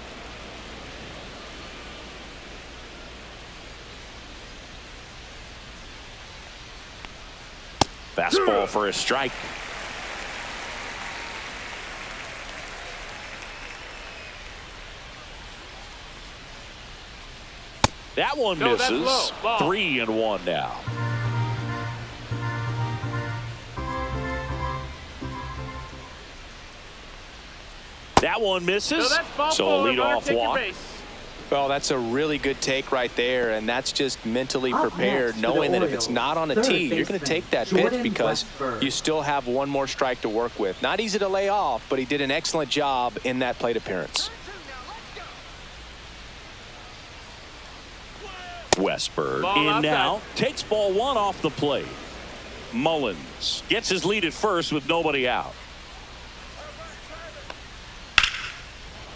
A: Fastball for a strike. That one misses. 3-1 now. That one misses. So a leadoff walk.
B: Well, that's a really good take right there, and that's just mentally
C: Up
B: prepared,
C: next for the
B: knowing that if it's
C: Orioles,
B: not on a
C: third
B: tee, you're going to
C: baseman,
B: take that
C: Jordan
B: pitch because
C: Westberg.
B: you still have one more strike to work with. Not easy to lay off, but he did an excellent job in that plate appearance.
A: Westberg
D: Ball
A: in
D: outside.
A: now, takes ball one off the plate. Mullins gets his lead at first with nobody out.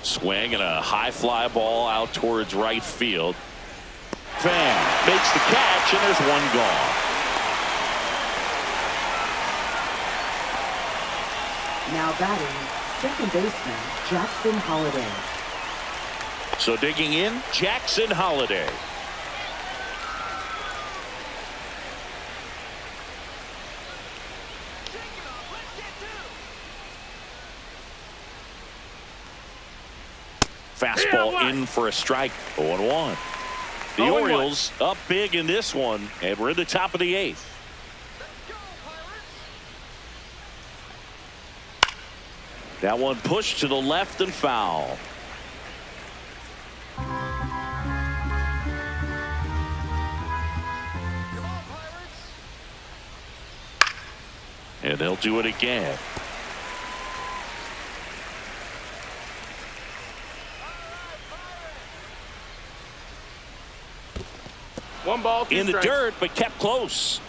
A: Swing and a high fly ball out towards right field. Fan makes the catch, and there's one gone.
C: Now batting, second baseman Jackson Holliday.
A: So digging in, Jackson Holliday. Fastball in for a strike. 0-1. The
D: 0-1.
A: Orioles up big in this one, and we're in the top of the 8th. That one pushed to the left and foul. And they'll do it again.
D: One ball, two
A: In the
D: strikes.
A: dirt, but kept close.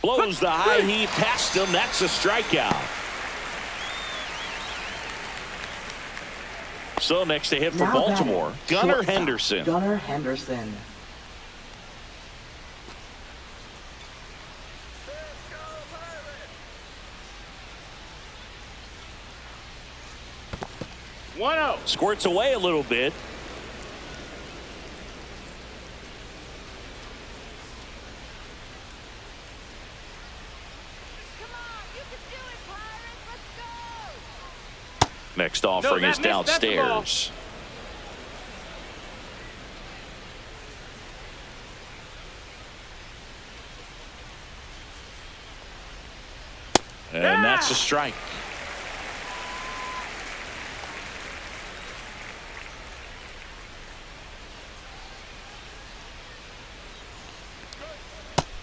A: Blows the high heat past him. That's a strikeout. So next to hit for
C: Now
A: Baltimore,
C: batting,
A: Gunnar
C: shortstop,
A: Henderson.
C: Gunnar Henderson.
D: One out.
A: Squirts away a little bit. Next offering is downstairs. And that's a strike.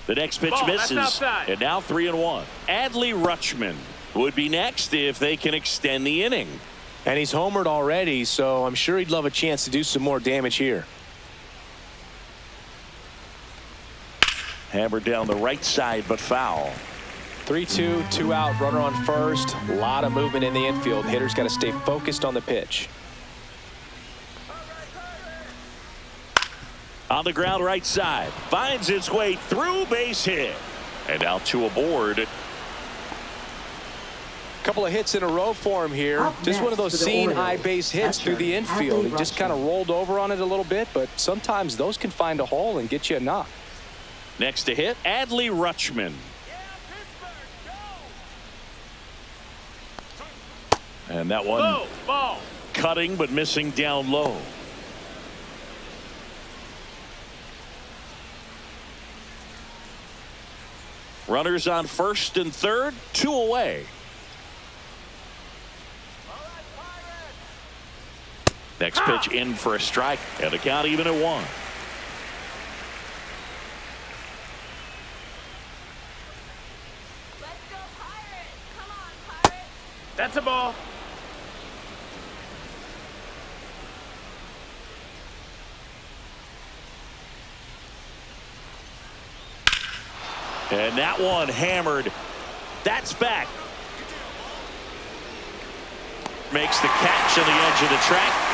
A: The next pitch
D: Ball, that's
A: misses,
D: outside.
A: and now 3-1. Adley Rutschman would be next if they can extend the inning.
B: And he's homered already, so I'm sure he'd love a chance to do some more damage here.
A: Hammered down the right side, but foul.
B: 3-2, 2 out, runner on first. A lot of movement in the infield. Hitter's got to stay focused on the pitch.
A: On the ground right side, finds its way through, base hit. And now 2 aboard.
B: Couple of hits in a row for him here.
C: Up
B: Just one of
C: next
B: those
C: for the
B: seen
C: Orioles,
B: high base hits
C: catcher,
B: through the infield. He
C: Adley
B: just kind of
C: Rutschman.
B: rolled over on it a little bit, but sometimes those can find a hole and get you a knock.
A: Next to hit, Adley Rutschman. And that one
D: Low ball.
A: cutting but missing down low. Runners on first and third, 2 away. Next pitch in for a strike, and the count even at 1.
D: That's a ball.
A: And that one hammered. That's back. Makes the catch on the edge of the track.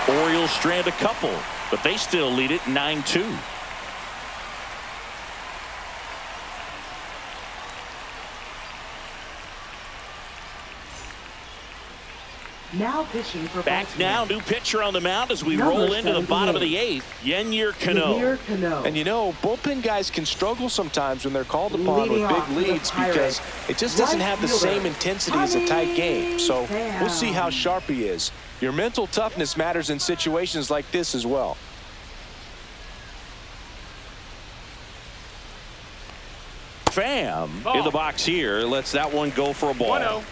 A: Orioles strand a couple, but they still lead it 9-2.
C: Now pitching for
A: Back
C: Baltimore.
A: now, new pitcher on the mound as we
C: Number
A: roll into the bottom of the
C: 78.
A: 8th. Yennier Cano.
C: Yennier Cano.
B: And you know, bullpen guys can struggle sometimes when they're called upon
C: Leading
B: with
C: off
B: big
C: for the
B: leads
C: Pirates,
B: because it just doesn't
C: right
B: have the
C: fielder,
B: same intensity as a tight game. So
C: Tommy
B: we'll see how
C: Pham.
B: sharp he is. Your mental toughness matters in situations like this as well.
A: Pham
D: Ball.
A: in the box here. Lets that one go for a ball.
D: 1-0.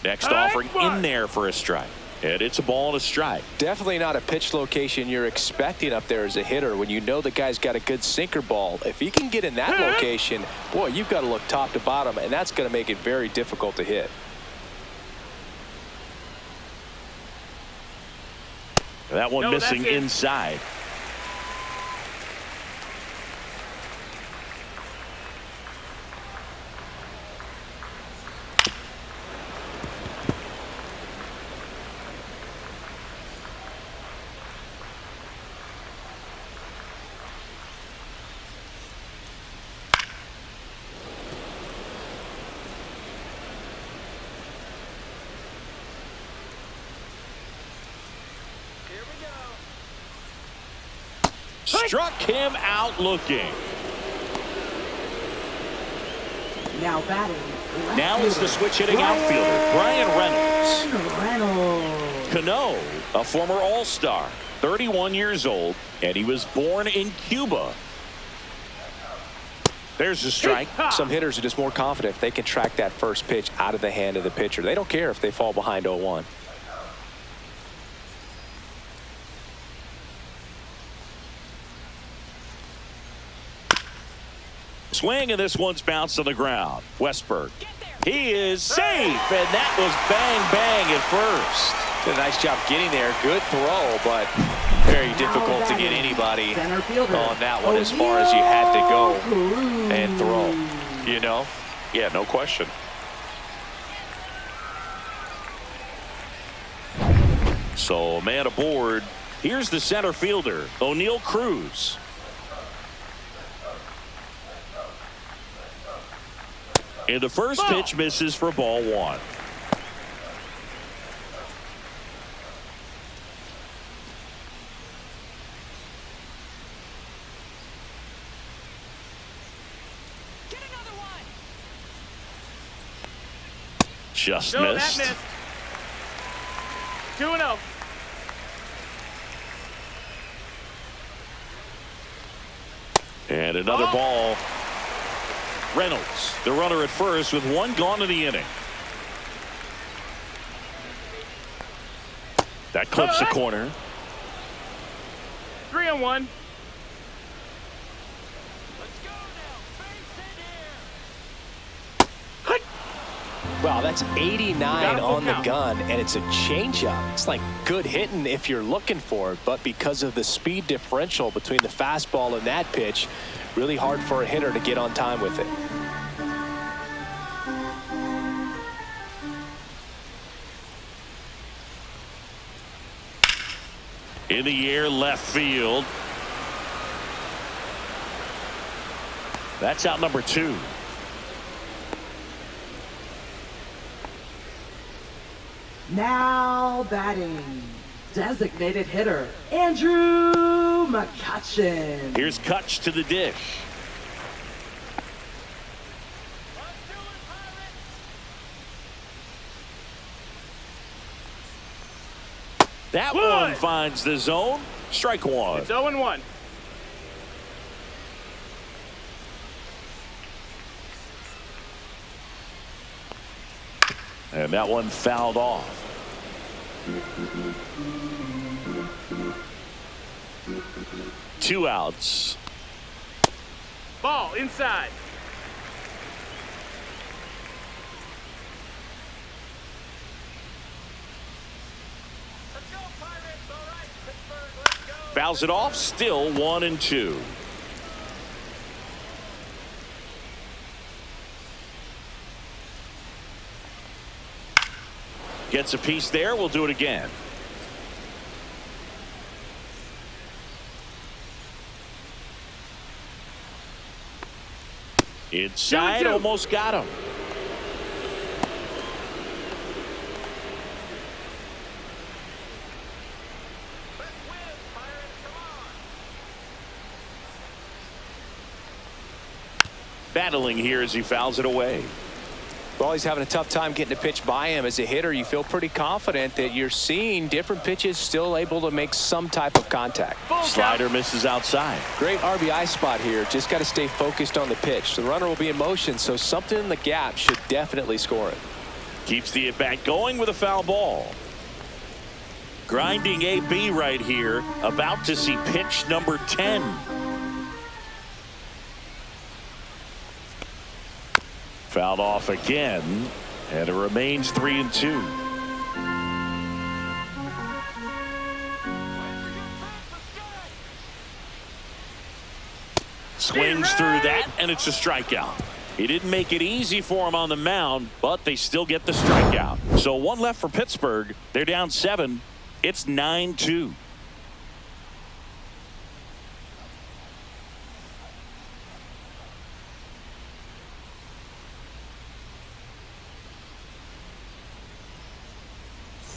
A: Next
D: Hey,
A: offering
D: what?
A: in there for a strike. And it's a ball and a strike.
B: Definitely not a pitch location you're expecting up there as a hitter when you know the guy's got a good sinker ball. If he can get in that location, boy, you've got to look top to bottom, and that's going to make it very difficult to hit.
A: That one
D: No,
A: missing
D: that's it.
A: inside. Struck him out looking.
C: Now batting. left
A: Now it's the
C: fielder,
A: switch hitting outfielder, Brian Reynolds.
C: Reynolds.
A: Cano, a former All-Star, 31 years old, and he was born in Cuba. There's a strike.
B: Some hitters are just more confident if they can track that first pitch out of the hand of the pitcher. They don't care if they fall behind 0-1.
A: Swing, and this one's bounced on the ground. Westberg. He is safe, and that was bang, bang at first.
B: Did a nice job getting there. Good throw, but very difficult to get anybody
C: Center fielder,
B: on that one as far as you had to go
C: Cruz.
B: and throw. You know?
E: Yeah, no question.
A: So, man aboard. Here's the center fielder, O'Neal Cruz. And the first pitch misses for ball one.
F: Get another one.
A: Just
D: No, that
A: missed.
D: missed. 2-0.
A: And another
D: Oh.
A: ball. Reynolds, the runner at first with one gone in the inning. That clips the corner.
D: 3-1.
F: Let's go now. Base hit here.
B: Wow, that's 89
D: Got a full
B: on the
D: count.
B: gun, and it's a changeup. It's like good hitting if you're looking for it, but because of the speed differential between the fastball and that pitch, really hard for a hitter to get on time with it.
A: In the air, left field. That's out number 2.
C: Now batting. Designated hitter, Andrew McCutchen.
A: Here's Kutch to the dish. That one finds the zone. Strike one.
D: It's 0-1.
A: And that one fouled off. Two outs.
D: Ball inside.
F: Let's go, Pirates. All right, Pittsburgh, let's go.
A: Fouls it off. Still 1-2. Gets a piece there. We'll do it again. Inside,
D: 2-2.
A: almost got him.
F: Let's win, Pirates. Come on.
A: Battling here as he fouls it away.
B: Well, he's having a tough time getting a pitch by him. As a hitter, you feel pretty confident that you're seeing different pitches still able to make some type of contact.
A: Slider misses outside.
B: Great RBI spot here. Just got to stay focused on the pitch. The runner will be in motion, so something in the gap should definitely score it.
A: Keeps the at-bat going with a foul ball. Grinding AB right here. About to see pitch number 10. Fouled off again, and it remains 3-2. Swings through that, and it's a strikeout. He didn't make it easy for him on the mound, but they still get the strikeout. So one left for Pittsburgh. They're down 7. It's 9-2.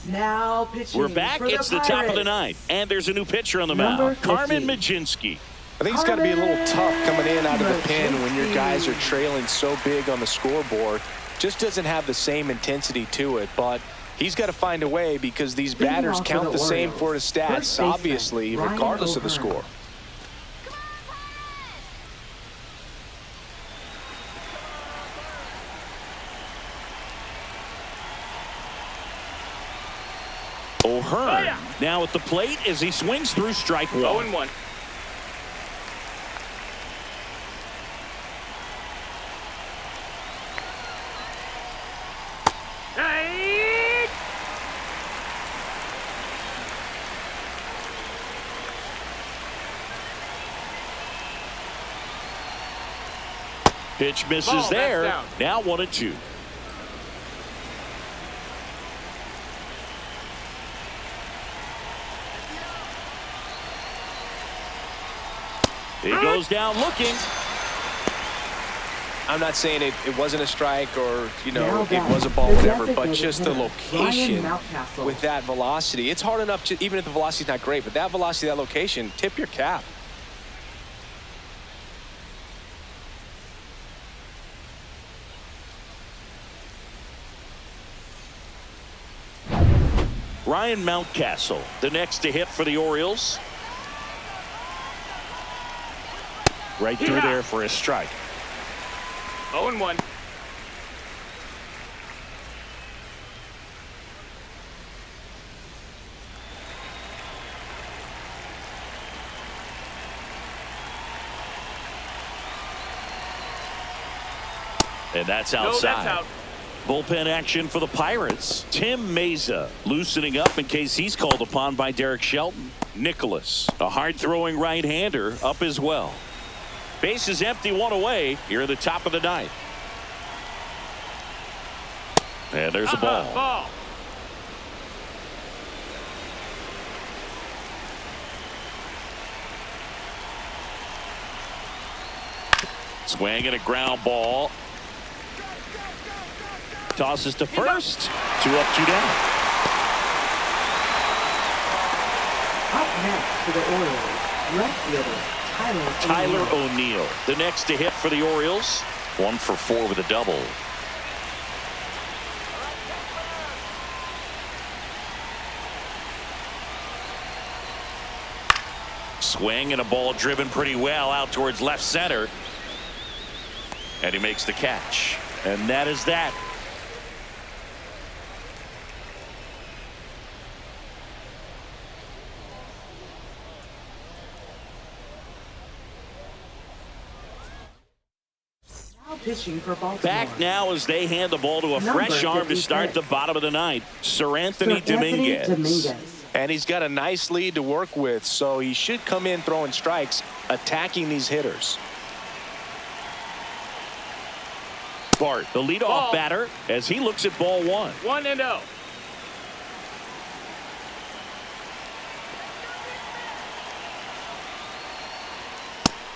C: Now pitching.
A: We're back. It's the top of the ninth, and there's a new pitcher on the mound. Carmen Mlodzinski.
B: I think it's got to be a little tough coming in out of the pen when your guys are trailing so big on the scoreboard. Just doesn't have the same intensity to it, but he's got to find a way because these batters count the same for his stats, obviously, regardless of the score.
A: O'Hearn now at the plate as he swings through strike 1.
D: 0-1.
A: Pitch misses there. Now 1-2. He goes down looking.
B: I'm not saying it wasn't a strike or, you know, it was a ball, whatever, but just the location with that velocity. It's hard enough, to, even if the velocity's not great, but that velocity, that location, tip your cap.
A: Ryan Mountcastle, the next to hit for the Orioles. Right through there for a strike.
D: 0-1.
A: And that's outside.
D: No, that's out.
A: Bullpen action for the Pirates. Tim Meza loosening up in case he's called upon by Derek Shelton. Nicholas, a hard-throwing right-hander, up as well. Base is empty, 1 away here at the top of the ninth. And there's a ball. Swing and a ground ball. Tosses to first. 2 up, 2 down.
C: Up next for the Orioles, left fielder
A: Tyler O'Neill, the next to hit for the Orioles.
E: 1 for 4 with a double.
A: Swing and a ball driven pretty well out towards left center. And he makes the catch. And that is that.
C: pitching for Baltimore.
A: Back now as they hand the ball to a fresh arm to start the bottom of the ninth. Sir Anthony Dominguez.
B: And he's got a nice lead to work with, so he should come in throwing strikes, attacking these hitters.
A: Bart, the leadoff batter, as he looks at ball one.
D: 1-0.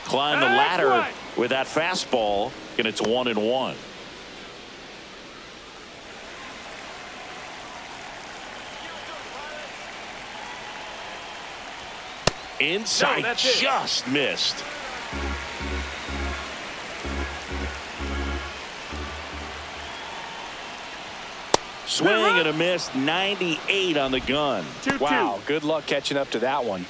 A: Climb the ladder with that fastball, and it's 1-1. Inside, just missed. Swing and a miss. 98 on the gun.
D: 2-2.
B: Wow, good luck catching up to that one.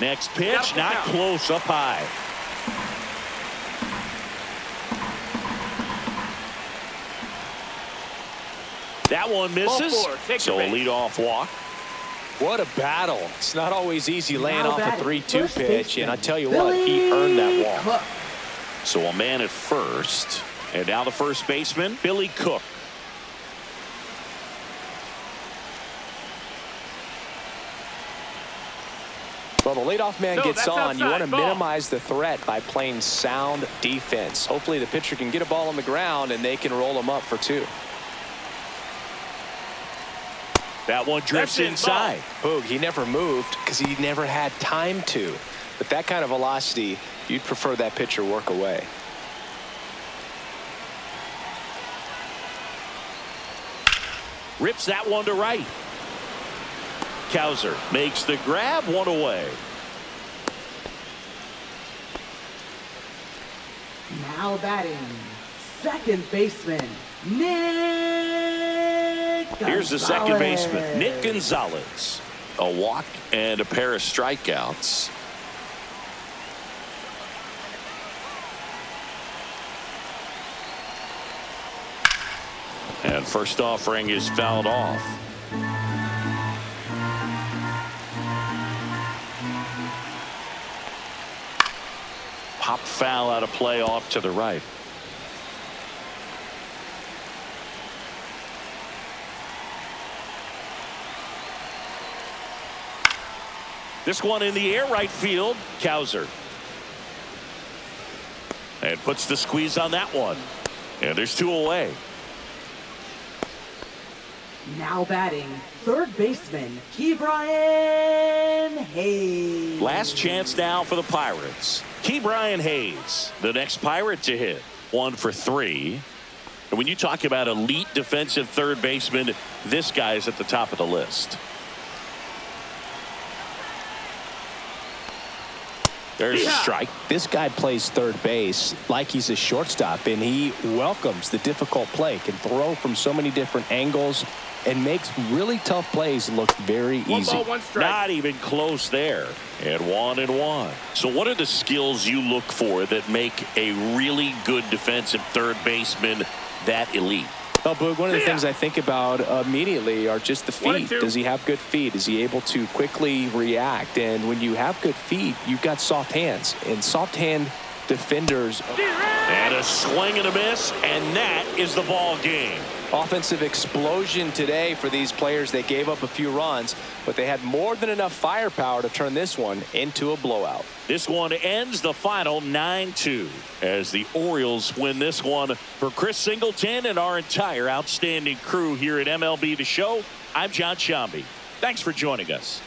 A: Next pitch, not close, up high. That one misses, so a leadoff walk.
B: What a battle. It's not always easy laying
C: Now
B: off a
C: batting,
B: 3-2
C: first
B: pitch,
C: baseman,
B: and I tell you what, he earned that walk.
C: Cook.
A: So a man at first, and now the first baseman, Billy Cook.
B: Well, the leadoff man gets
D: that's
B: on. You want to
D: outside, ball.
B: minimize the threat by playing sound defense. Hopefully the pitcher can get a ball on the ground and they can roll him up for 2.
A: That one drifts inside.
B: Boog, he never moved because he never had time to. But that kind of velocity, you'd prefer that pitcher work away.
A: Rips that one to right. Cowser makes the grab, one away.
C: Now batting, second baseman, Nick Gonzalez.
A: Here's the second baseman, Nick Gonzalez.
E: A walk and a pair of strikeouts.
A: And first offering is fouled off. Pop foul out of play off to the right. This one in the air, right field. Cowser. And puts the squeeze on that one. And there's 2 away.
C: Now batting, third baseman, Ke'Bryan Hayes.
A: Last chance now for the Pirates. Ke'Bryan Hayes, the next Pirate to hit. 1 for 3. And when you talk about elite defensive third baseman, this guy is at the top of the list. There's a strike.
B: This guy plays third base like he's a shortstop, and he welcomes the difficult play, can throw from so many different angles, and makes really tough plays look very easy.
D: 1 ball, 1 strike.
A: Not even close there. And 1-1. So what are the skills you look for that make a really good defensive third baseman that elite?
B: Well, Boog, one of the things I think about immediately are just the feet.
D: 1-2.
B: Does he have good feet? Is he able to quickly react? And when you have good feet, you've got soft hands. And soft hand defenders.
A: And a swing and a miss, and that is the ball game.
B: Offensive explosion today for these players. They gave up a few runs, but they had more than enough firepower to turn this one into a blowout.
A: This one ends the final 9-2 as the Orioles win this one. For Chris Singleton and our entire outstanding crew here at MLB The Show, I'm John Shambi. Thanks for joining us.